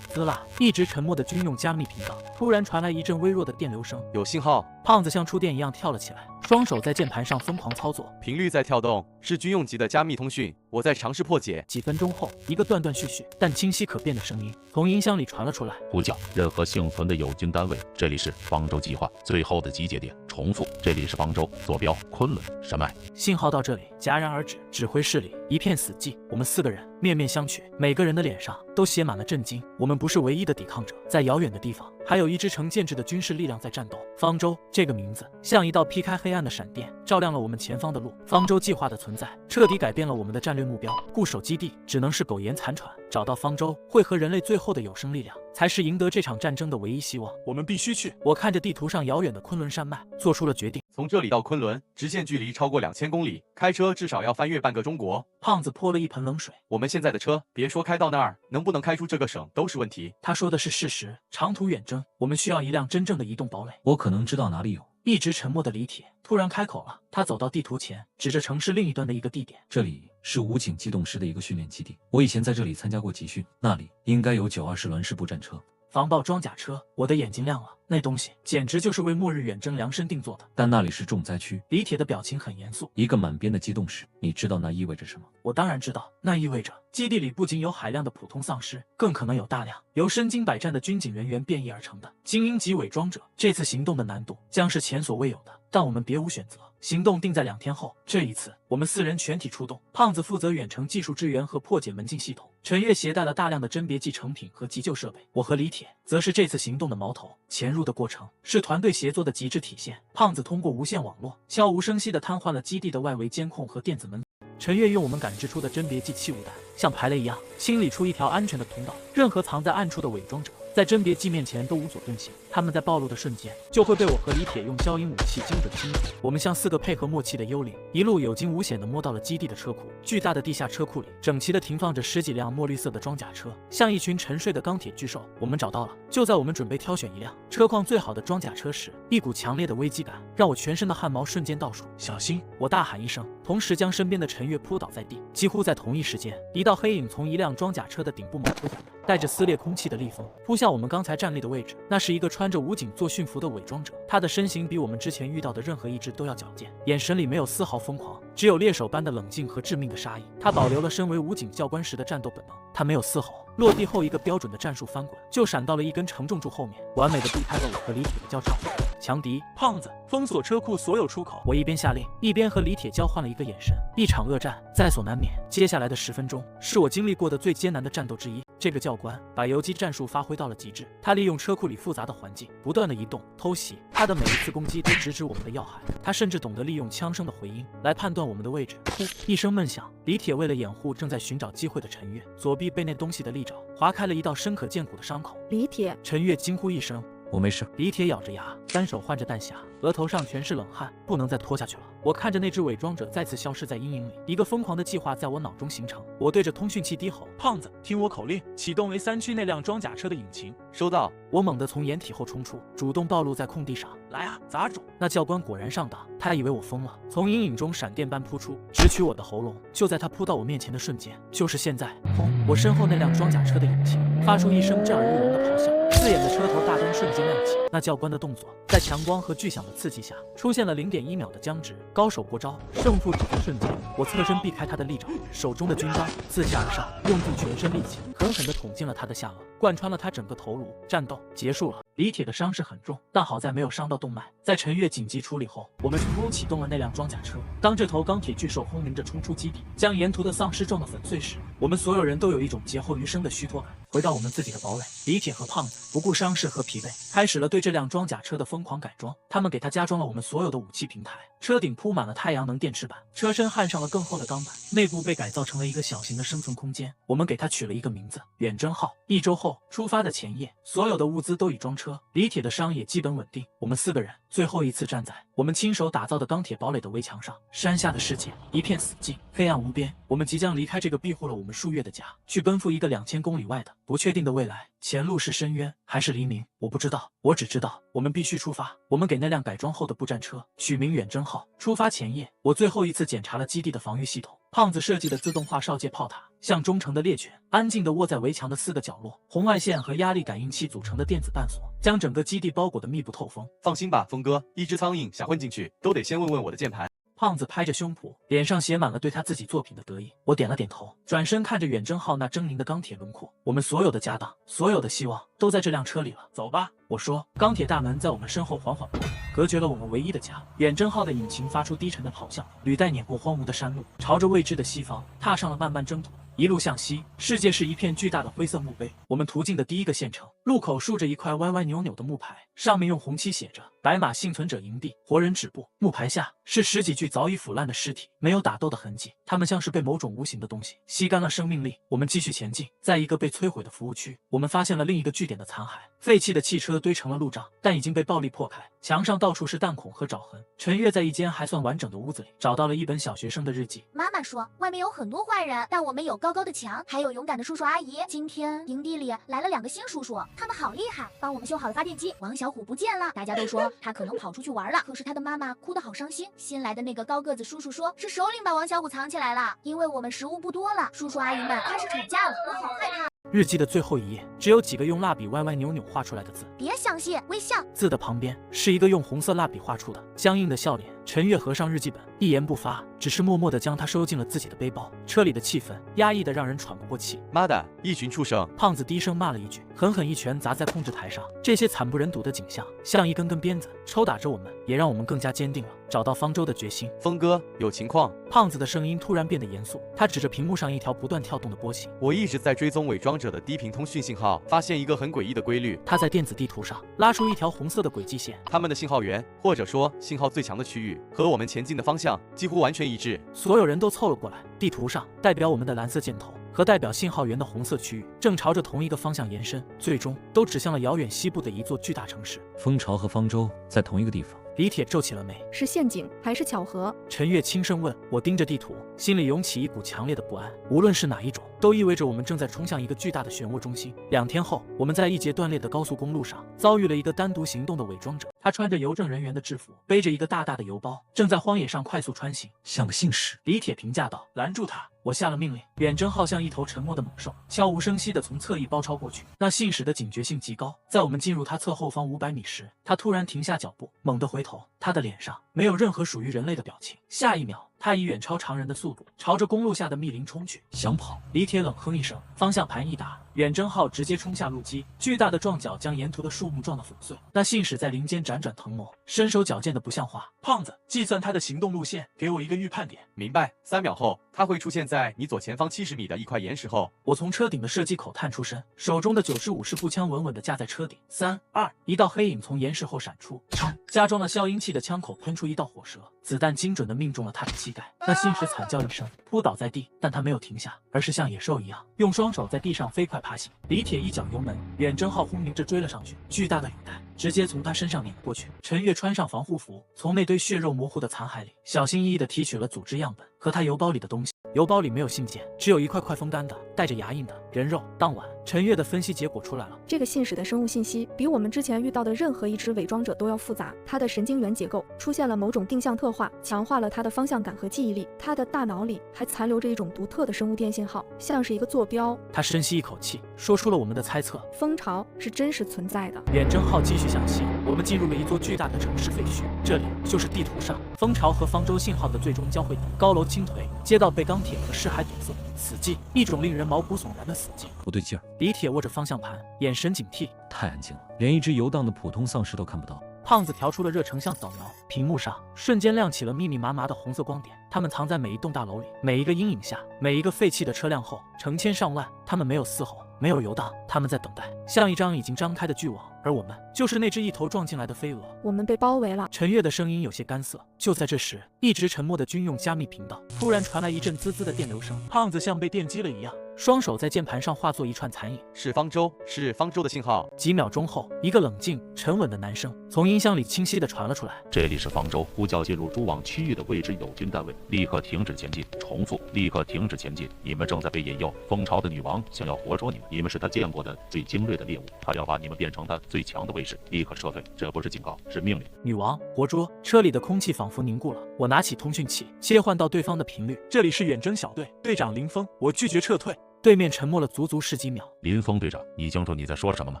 滋啦，一直沉默的军用加密频道突然传来一阵微弱的电流声。有信号。胖子像触电一样跳了起来，双手在键盘上疯狂操作，频率在跳动，是军用级的加密通讯。我在尝试破解。几分钟后，一个断断续续但清晰可辨的声音从音箱里传了出来：呼叫任何幸存的友军单位，这里是方舟计划最后的集结点。重复，这里是方舟，坐标昆仑山脉。信号到这里戛然而止，指挥室里一片死寂。我们4个人面面相觑，每个人的脸上都写满了震惊。我们不是唯一的抵抗者，在遥远的地方，还有一支成建制的军事力量在战斗。方舟这个名字像一道劈开黑暗的闪电，照亮了我们前方的路。方舟计划的存在彻底改变了我们的战略目标，固守基地只能是苟延残喘，找到方舟汇合人类最后的有生力量，才是赢得这场战争的唯一希望。我们必须去。我看着地图上遥远的昆仑山脉，做出了决定。从这里到昆仑，直线距离超过2000公里，开车至少要翻越半个中国。胖子泼了一盆冷水。我们现在的车，别说开到那儿，能不能开出这个省都是问题。他说的是事实，长途远征，我们需要一辆真正的移动堡垒。我可能知道哪里有。一直沉默的李铁突然开口了，他走到地图前，指着城市另一端的一个地点。这里是武警机动师的一个训练基地，我以前在这里参加过集训，那里应该有920轮式步战车。防爆装甲车，我的眼睛亮了，那东西简直就是为末日远征量身定做的。但那里是重灾区。李铁的表情很严肃。一个满编的机动师，你知道那意味着什么？我当然知道，那意味着基地里不仅有海量的普通丧尸，更可能有大量由身经百战的军警人员变异而成的精英级伪装者。这次行动的难度将是前所未有的，但我们别无选择。行动定在2天后，这一次我们4人全体出动。胖子负责远程技术支援和破解门禁系统，陈月携带了大量的甄别剂成品和急救设备，我和李铁则是这次行动的矛头。潜入的过程是团队协作的极致体现。胖子通过无线网络悄无声息地瘫痪了基地的外围监控和电子门。陈月用我们感知出的甄别剂气雾弹，像排雷一样清理出一条安全的通道。任何藏在暗处的伪装者在甄别技面前都无所遁形。他们在暴露的瞬间，就会被我和李铁用消音武器精准清除。我们像4个配合默契的幽灵，一路有惊无险地摸到了基地的车库。巨大的地下车库里，整齐地停放着10几辆墨绿色的装甲车，像一群沉睡的钢铁巨兽。我们找到了。就在我们准备挑选一辆车况最好的装甲车时，一股强烈的危机感让我全身的汗毛瞬间倒数。小心！我大喊一声，同时将身边的陈月扑倒在地。几乎在同一时间，一道黑影从一辆装甲车的顶部猛扑下来，带着撕裂空气的厉风扑向我们刚才站立的位置。那是一个穿着武警作训服的伪装者，他的身形比我们之前遇到的任何一只都要矫健，眼神里没有丝毫疯狂，只有猎手般的冷静和致命的杀意。他保留了身为武警教官时的战斗本能，他没有嘶吼，落地后一个标准的战术翻滚，就闪到了一根承重柱后面，完美的避开了我和李铁的交叉。强敌，胖子，封锁车库所有出口。我一边下令，一边和李铁交换了一个眼神。一场恶战在所难免，接下来的10分钟是我经历过的最艰难的战斗之一。这个教官把游击战术发挥到了极致，他利用车库里复杂的环境，不断的移动、偷袭，他的每一次攻击都直指我们的要害。他甚至懂得利用枪声的回音来判断我们的位置。噗！一声闷响，李铁为了掩护正在寻找机会的陈月，左臂被那东西的利爪划开了一道深可见骨的伤口。李铁，陈月惊呼一声。我没事。李铁咬着牙，单手换着弹匣，额头上全是冷汗，不能再拖下去了。我看着那只伪装者再次消失在阴影里，一个疯狂的计划在我脑中形成。我对着通讯器低吼：“胖子，听我口令，启动为3区那辆装甲车的引擎。”收到。我猛地从掩体后冲出，主动暴露在空地上。来啊，砸住！那教官果然上当，他以为我疯了，从阴影中闪电般扑出，直取我的喉咙。就在他扑到我面前的瞬间，就是现在，轰！我身后那辆装甲车的引擎发出一声震耳欲聋的咆哮，刺眼的车头大灯瞬间亮起。那教官的动作在强光和巨响的刺激下出现了0.1秒的僵直。高手过招，胜负只在瞬间。我侧身避开他的利爪，手中的军刀自下而上，用尽全身力气，狠狠地捅进了他的下颚，贯穿了他整个头颅。战斗结束了。李铁的伤势很重，但好在没有伤到动脉。在陈月紧急处理后，我们成功启动了那辆装甲车。当这头钢铁巨兽轰鸣着冲出基地，将沿途的丧尸撞得粉碎时，我们所有人都有一种劫后余生的虚脱感。回到我们自己的堡垒，李铁和胖子不顾伤势和疲惫，开始了对这辆装甲车的疯狂改装。他们给它加装了我们所有的武器平台，车顶铺满了太阳能电池板，车身焊上了更厚的钢板，内部被改造成了一个小型的生存空间。我们给它取了一个名字——远征号。1周后，出发的前夜，所有的物资都已装车，李铁的伤也基本稳定。我们4个人最后一次站在我们亲手打造的钢铁堡垒的围墙上。山下的世界一片死寂，黑暗无边。我们即将离开这个庇护了我们数月的家，去奔赴一个2000公里外的不确定的未来。前路是深渊还是黎明，我不知道，我只知道我们必须出发。我们给那辆改装后的步战车取名远征号。出发前夜，我最后一次检查了基地的防御系统。胖子设计的自动化哨戒炮塔，像忠诚的猎犬，安静地窝在围墙的4个角落。红外线和压力感应器组成的电子绊锁，将整个基地包裹得密不透风。放心吧，峰哥，一只苍蝇想混进去，都得先问问我的键盘。胖子拍着胸脯，脸上写满了对他自己作品的得意。我点了点头，转身看着远征号那狰狞的钢铁轮廓。我们所有的家当，所有的希望，都在这辆车里了。走吧，我说。钢铁大门在我们身后缓缓破开，隔绝了我们唯一的家。远征号的引擎发出低沉的咆哮，履带碾过荒芜的山路，朝着未知的西方踏上了漫漫征途。一路向西，世界是一片巨大的灰色墓碑。我们途径的第一个县城，路口竖着一块歪歪扭扭的木牌，上面用红漆写着“白马幸存者营地，活人止步”。木牌下是10几具早已腐烂的尸体，没有打斗的痕迹，他们像是被某种无形的东西吸干了生命力。我们继续前进，在一个被摧毁的服务区，我们发现了另一个据点的残骸，废弃的汽车堆成了路障，但已经被暴力破开，墙上到处是弹孔和爪痕。陈月在一间还算完整的屋子里找到了一本小学生的日记。妈妈说，外面有很多坏人，但我们有高高的墙，还有勇敢的叔叔阿姨。今天营地里来了2个新叔叔，他们好厉害，帮我们修好了发电机。王小虎不见了，大家都说他可能跑出去玩了，可是他的妈妈哭得好伤心。新来的那个高个子叔叔说，是首领把王小虎藏起来了，因为我们食物不多了。叔叔阿姨们开始吵架了，我好害怕。日记的最后一页只有几个用蜡笔歪歪扭扭画出来的字，别详细，微笑。字的旁边是一个用红色蜡笔画出的僵硬的笑脸。陈月合上日记本，一言不发，只是默默地将它收进了自己的背包。车里的气氛压抑得让人喘不过气。妈的，一群畜生！胖子低声骂了一句，狠狠一拳砸在控制台上。这些惨不忍睹的景象像一根根鞭子抽打着我们，也让我们更加坚定了找到方舟的决心。峰哥，有情况。胖子的声音突然变得严肃，他指着屏幕上一条不断跳动的波形。我一直在追踪伪装者的低频通讯信号，发现一个很诡异的规律。他在电子地图上拉出一条红色的轨迹线，他们的信号源，或者说信号最强的区域，和我们前进的方向几乎完全一致。所有人都凑了过来，地图上代表我们的蓝色箭头和代表信号源的红色区域正朝着同一个方向延伸，最终都指向了遥远西部的一座巨大城市。蜂巢和方舟在同一个地方。李铁皱起了眉，是陷阱还是巧合？陈月轻声问。我盯着地图，心里涌起一股强烈的不安。无论是哪一种，都意味着我们正在冲向一个巨大的漩涡中心。2天后，我们在一节断裂的高速公路上遭遇了一个单独行动的伪装者。他穿着邮政人员的制服，背着一个大大的邮包，正在荒野上快速穿行，像个信使。李铁评价道：“拦住他！”我下了命令。远征号像一头沉默的猛兽，悄无声息地从侧翼包抄过去。那信使的警觉性极高，在我们进入他侧后方500米时，他突然停下脚步，猛地回头，他的脸上没有任何属于人类的表情。下一秒，他以远超常人的速度朝着公路下的密林冲去。想跑？李铁冷哼一声，方向盘一打，远征号直接冲下路基，巨大的撞角将沿途的树木撞得粉碎。那信使在林间辗转腾挪，身手矫健的不像话。胖子，计算他的行动路线，给我一个预判点。明白。3秒后，他会出现在你左前方70米的一块岩石后。我从车顶的射击口探出身，手中的95式步枪稳稳地架在车顶。3、2，一道黑影从岩石后闪出，加装了消音器的枪口喷出一道火舌，子弹精准地命中了他的膝盖。那信使惨叫一声，扑倒在地，但他没有停下，而是像野兽一样用双手在地上飞快爬行。李铁一脚油门，远征号轰鸣着追了上去，巨大的雨带直接从他身上碾过去。陈月穿上防护服，从那堆血肉模糊的残骸里小心翼翼地提取了组织样本和他邮包里的东西。邮包里没有信件，只有一块块风干的、带着牙印的人肉。当晚，陈月的分析结果出来了，这个信使的生物信息比我们之前遇到的任何一只伪装者都要复杂。他的神经元结构出现了某种定向特化，强化了他的方向感和记忆力。他的大脑里还残留着一种独特的生物电信号，像是一个坐标。他深吸一口气，说出了我们的猜测：蜂巢是真实存在的。远征号继续向西，我们进入了一座巨大的城市废墟，这里就是地图上蜂巢和方舟信号的最终交汇点。高楼倾颓，街道被钢铁和尸骸堵塞，死寂，一种令人毛骨悚然的死寂。不对劲儿。李铁握着方向盘，眼神警惕。太安静了，连一只游荡的普通丧尸都看不到。胖子调出了热成像扫描，屏幕上瞬间亮起了密密麻麻的红色光点，它们藏在每一栋大楼里，每一个阴影下，每一个废弃的车辆后，成千上万。它们没有嘶吼，没有游荡，他们在等待，像一张已经张开的巨网，而我们就是那只一头撞进来的飞蛾。我们被包围了。陈月的声音有些干涩。就在这时，一直沉默的军用加密频道突然传来一阵滋滋的电流声，胖子像被电击了一样，双手在键盘上化作一串残影。是方舟的信号。几秒钟后，一个冷静沉稳的男声从音箱里清晰地传了出来：这里是方舟，呼叫进入蛛网区域的位置友军单位，立刻停止前进。重复，立刻停止前进。你们正在被引诱，蜂巢的女王想要活捉你们，你们是她见过的最精锐的猎物，她要把你们变成她最强的卫士，立刻撤退。这不是警告，是命令。女王活捉。车里的空气仿佛凝固了，我拿起通讯器切换到对方的频率。这里是远征小队队长林峰，我拒绝撤退。对面沉默了足足10几秒。林峰队长，你清楚你在说什么吗？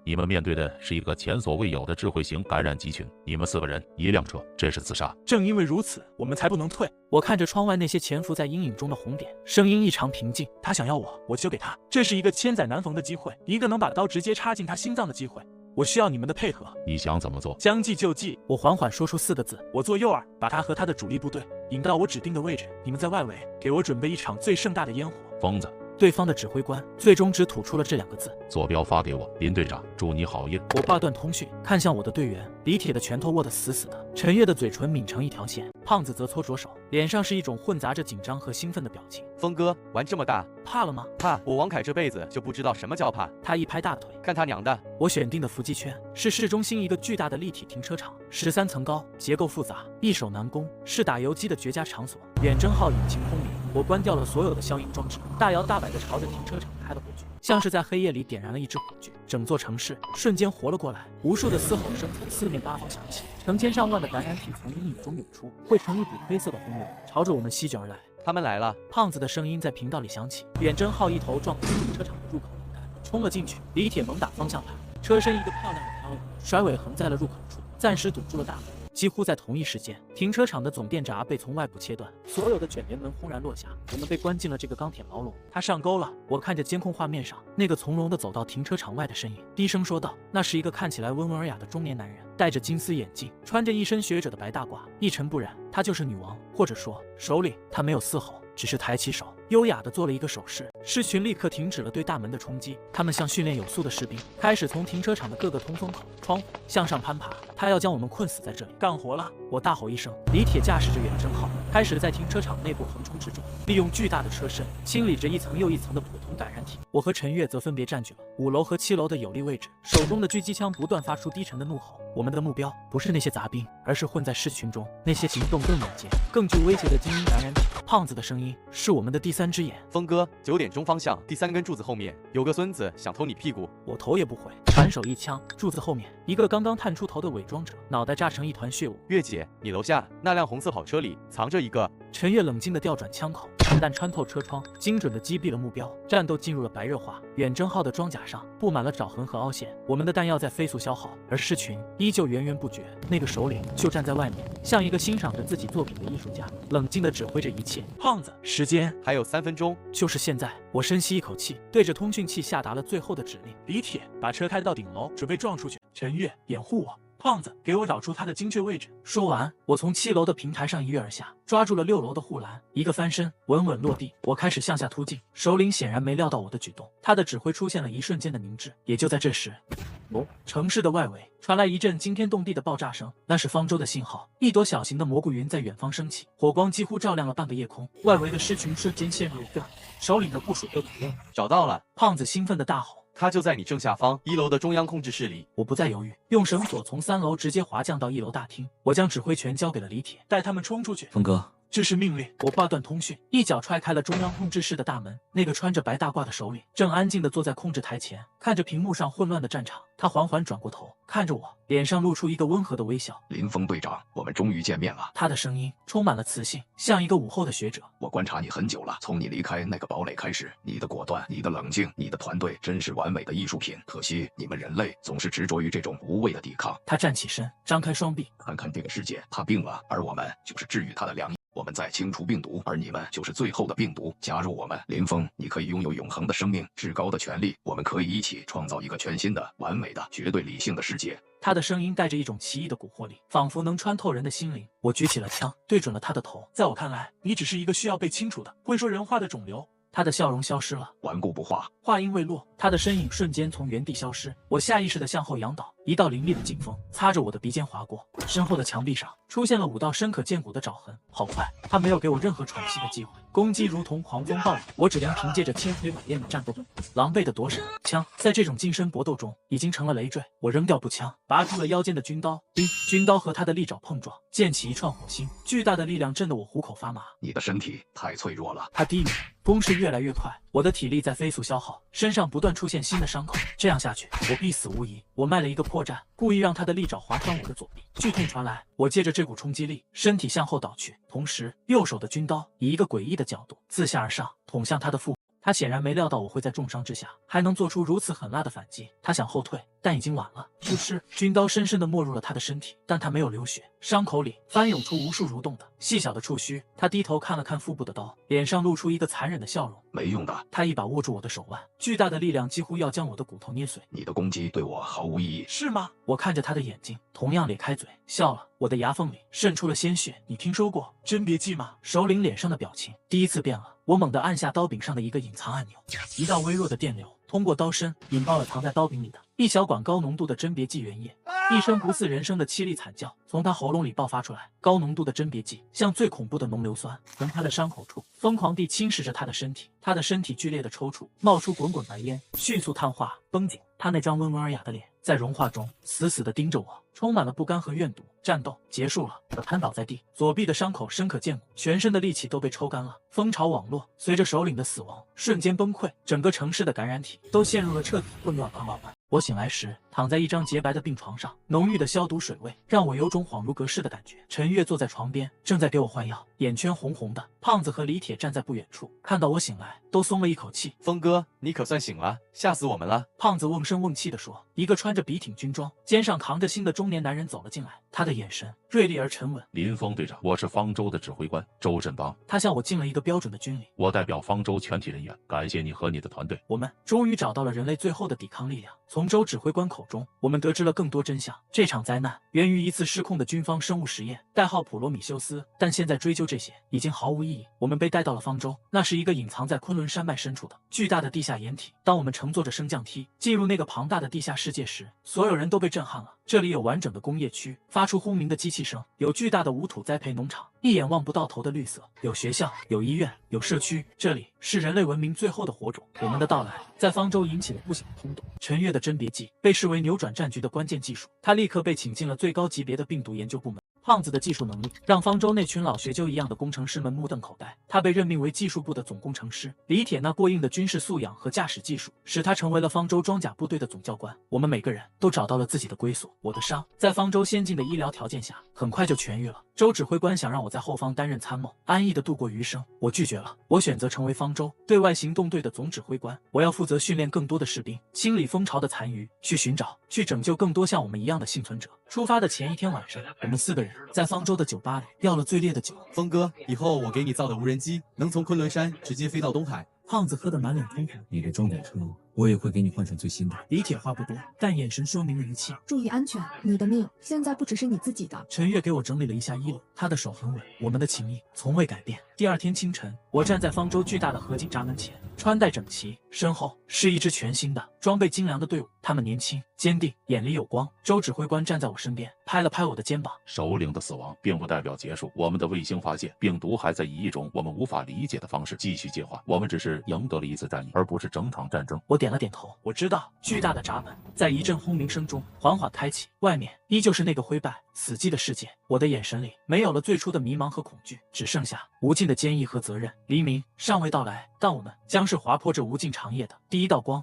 你们面对的是一个前所未有的智慧型感染集群，你们4个人1辆车，这是自杀。正因为如此，我们才不能退。我看着窗外那些潜伏在阴影中的红点，声音异常平静。他想要我，我就给他。这是一个千载难逢的机会，一个能把刀直接插进他心脏的机会。我需要你们的配合。你想怎么做？将计就计。我缓缓说出4个字：我做诱饵，把他和他的主力部队引到我指定的位置。你们在外围给我准备一场最盛大的烟火。疯子。对方的指挥官最终只吐出了这2个字：坐标发给我。林队长，祝你好运。我挂断通讯，看向我的队员。李铁的拳头握得死死的，陈月的嘴唇抿成一条线，胖子则搓着手，脸上是一种混杂着紧张和兴奋的表情。峰哥，玩这么大，怕了吗？怕。我王凯这辈子就不知道什么叫怕。他一拍大腿，看他娘的！我选定的伏击圈是市中心一个巨大的立体停车场，13层高，结构复杂，易守难攻，是打游击的绝佳场所。远征号引擎轰鸣，我关掉了所有的消音装置，大摇大摆地朝着停车场开了过去，像是在黑夜里点燃了一支火炬。整座城市瞬间活了过来，无数的嘶吼声从4面8方响起，成千上万的感染体从阴影中涌出，汇成一股黑色的洪流，朝着我们席卷而来。他们来了！胖子的声音在频道里响起。远征号一头撞进停车场的入口门槛，冲了进去。李铁猛打方向盘，车身一个漂亮的漂移，甩尾横在了入口处，暂时堵住了大门。几乎在同一时间，停车场的总电闸被从外部切断，所有的卷帘门轰然落下，我们被关进了这个钢铁牢笼。他上钩了！我看着监控画面上那个从容地走到停车场外的身影，低声说道：“那是一个看起来温文尔雅的中年男人，戴着金丝眼镜，穿着一身学者的白大褂，一尘不染。他就是女王，或者说首领。”他没有嘶吼，只是抬起手，优雅地做了一个手势，狮群立刻停止了对大门的冲击。他们像训练有素的士兵，开始从停车场的各个通风口、窗户向上攀爬。他要将我们困死在这里。干活了！我大吼一声，李铁驾驶着远征号开始在停车场内部横冲直撞，利用巨大的车身清理着一层又一层的普通感染体。我和陈月则分别占据了5楼和7楼的有利位置，手中的狙击枪不断发出低沉的怒吼。我们的目标不是那些杂兵，而是混在市群中那些行动更敏捷、更具威胁的精英感染体。胖子的声音是我们的第3只眼。峰哥，9点钟方向第3根柱子后面有个孙子想偷你屁股。我头也不回，反手一枪，柱子后面一个刚刚探出头的伪装者，脑袋炸成一团血雾。月姐，你楼下那辆红色跑车里藏着一个。陈月冷静地调转枪口，子弹穿透车窗，精准地击毙了目标。战斗进入了白热化，远征号的装甲上布满了爪痕和凹陷，我们的弹药在飞速消耗，而狮群依旧源源不绝。那个首领就站在外面，像一个欣赏着自己作品的艺术家，冷静地指挥着一切。胖子，时间还有3分钟，就是现在。我深吸一口气，对着通讯器下达了最后的指令。李铁，把车开到顶楼，准备撞出去。陈月，掩护我。胖子，给我找出他的精确位置。说完，我从7楼的平台上一跃而下，抓住了6楼的护栏，一个翻身，稳稳落地。我开始向下突进，首领显然没料到我的举动，他的指挥出现了一瞬间的凝滞。也就在这时，城市的外围传来一阵惊天动地的爆炸声，那是方舟的信号。一朵小型的蘑菇云在远方升起，火光几乎照亮了半个夜空，外围的狮群瞬间陷入了混乱。首领的部署都找到了！胖子兴奋地大吼。他就在你正下方1楼的中央控制室里。我不再犹豫，用绳索从3楼直接滑降到1楼大厅。我将指挥权交给了李铁，带他们冲出去。峰哥，这是命令。我挂断通讯，一脚踹开了中央控制室的大门。那个穿着白大褂的首领正安静地坐在控制台前，看着屏幕上混乱的战场。他缓缓转过头，看着我，脸上露出一个温和的微笑。林峰队长，我们终于见面了。他的声音充满了磁性，像一个午后的学者。我观察你很久了，从你离开那个堡垒开始，你的果断，你的冷静，你的团队真是完美的艺术品。可惜你们人类总是执着于这种无谓的抵抗。他站起身，张开双臂，看看这个世界，他病了，而我们就是治愈他的良医。我们在清除病毒，而你们就是最后的病毒。加入我们，林峰，你可以拥有永恒的生命，至高的权利。我们可以一起创造一个全新的、完美的、绝对理性的世界。他的声音带着一种奇异的蛊惑力，仿佛能穿透人的心灵。我举起了枪，对准了他的头。在我看来，你只是一个需要被清除的、会说人话的肿瘤。他的笑容消失了，顽固不化。话音未落，他的身影瞬间从原地消失。我下意识地向后仰倒，一道凌厉的劲风擦着我的鼻尖划过，身后的墙壁上出现了5道深可见骨的爪痕。好快，他没有给我任何喘息的机会，攻击如同狂风暴雨。我只能凭借着千锤百炼的战斗本能，狼狈地躲闪。枪在这种近身搏斗中已经成了累赘。我扔掉步枪，拔出了腰间的军刀。叮，军刀和他的利爪碰撞，溅起一串火星。巨大的力量震得我虎口发麻。你的身体太脆弱了。他低语，攻势越来越快，我的体力在飞速消耗，身上不断出现新的伤口。这样下去，我必死无疑。我迈了一个破绽，故意让他的利爪划穿我的左臂。剧痛传来，我借着这股冲击力，身体向后倒去，同时右手的军刀以一个诡异的角度自下而上捅向他的腹部。他显然没料到我会在重伤之下还能做出如此狠辣的反击。他想后退，但已经晚了。噗嗤，军刀深深地没入了他的身体，但他没有流血，伤口里翻涌出无数蠕动的细小的触须。他低头看了看腹部的刀，脸上露出一个残忍的笑容。没用的。他一把握住我的手腕，巨大的力量几乎要将我的骨头捏碎。你的攻击对我毫无意义，是吗？我看着他的眼睛，同样咧开嘴笑了。我的牙缝里渗出了鲜血。你听说过甄别剂吗？首领脸上的表情第一次变了。我猛地按下刀柄上的一个隐藏按钮，一道微弱的电流通过刀身引爆了藏在刀柄里的一小管高浓度的甄别剂原液。一声不似人声的凄厉惨叫从他喉咙里爆发出来。高浓度的甄别剂像最恐怖的浓硫酸，从他的伤口处疯狂地侵蚀着他的身体。他的身体剧烈的抽搐，冒出滚滚白烟，迅速碳化绷紧。他那张温文尔雅的脸在融化中死死地盯着我，充满了不甘和怨毒。战斗结束了，我瘫倒在地，左臂的伤口深可见骨，全身的力气都被抽干了。风潮网络随着首领的死亡瞬间崩溃，整个城市的感染体都陷入了彻底混乱。我醒来时躺在一张洁白的病床上，浓郁的消毒水味让我有种恍如隔世的感觉。陈月坐在床边，正在给我换药，眼圈红红的。胖子和李铁站在不远处，看到我醒来，都松了一口气。峰哥，你可算醒了，吓死我们了。胖子瓮声瓮气地说。一个穿着笔挺军装，肩上扛着星的中年男人走了进来，他的眼神锐利而沉稳。林峰队长，我是方舟的指挥官周振邦。他向我敬了一个标准的军礼。我代表方舟全体人员，感谢你和你的团队。我们终于找到了人类最后的抵抗力量。从周指挥官口中，我们得知了更多真相。这场灾难源于一次失控的军方生物实验，代号普罗米修斯。但现在追究这些已经毫无意义。我们被带到了方舟，那是一个隐藏在昆仑伦山脉深处的巨大的地下掩体。当我们乘坐着升降梯进入那个庞大的地下世界时，所有人都被震撼了。这里有完整的工业区，发出轰鸣的机器声，有巨大的无土栽培农场，一眼望不到头的绿色，有学校，有医院，有社区。这里是人类文明最后的火种。我们的到来在方舟引起了不小的轰动。陈月的甄别剂被视为扭转战局的关键技术，他立刻被请进了最高级别的病毒研究部门。胖子的技术能力让方舟那群老学究一样的工程师们目瞪口呆。他被任命为技术部的总工程师。李铁那过硬的军事素养和驾驶技术使他成为了方舟装甲部队的总教官。我们每个人都找到了自己的归宿。我的伤在方舟先进的医疗条件下很快就痊愈了。周指挥官想让我在后方担任参谋，安逸的度过余生，我拒绝了。我选择成为方舟对外行动队的总指挥官。我要负责训练更多的士兵，清理蜂巢的残余，去寻找、去拯救更多像我们一样的幸存者。出发的前一天晚上，我们4个人在方舟的酒吧里要了最烈的酒。峰哥，以后我给你造的无人机能从昆仑山直接飞到东海。胖子喝得满脸通红。你的装甲车，我也会给你换上最新的。李铁话不多，但眼神说明了一切。注意安全，你的命现在不只是你自己的。陈月给我整理了一下衣领，他的手很稳，我们的情谊从未改变。第二天清晨，我站在方舟巨大的河景闸门前，穿戴整齐，身后是一支全新的、装备精良的队伍。他们年轻、坚定，眼里有光。周指挥官站在我身边，拍了拍我的肩膀。首领的死亡并不代表结束，我们的卫星发现，病毒还在以一种我们无法理解的方式继续进化。我们只是赢得了一次战役，而不是整场战争。我点了点头，我知道。巨大的闸门在一阵轰鸣声中缓缓开启，外面依旧是那个灰败死寂的世界。我的眼神里没有了最初的迷茫和恐惧，只剩下无尽的坚毅和责任。黎明尚未到来，但我们将是划破这无尽长夜的第一道光。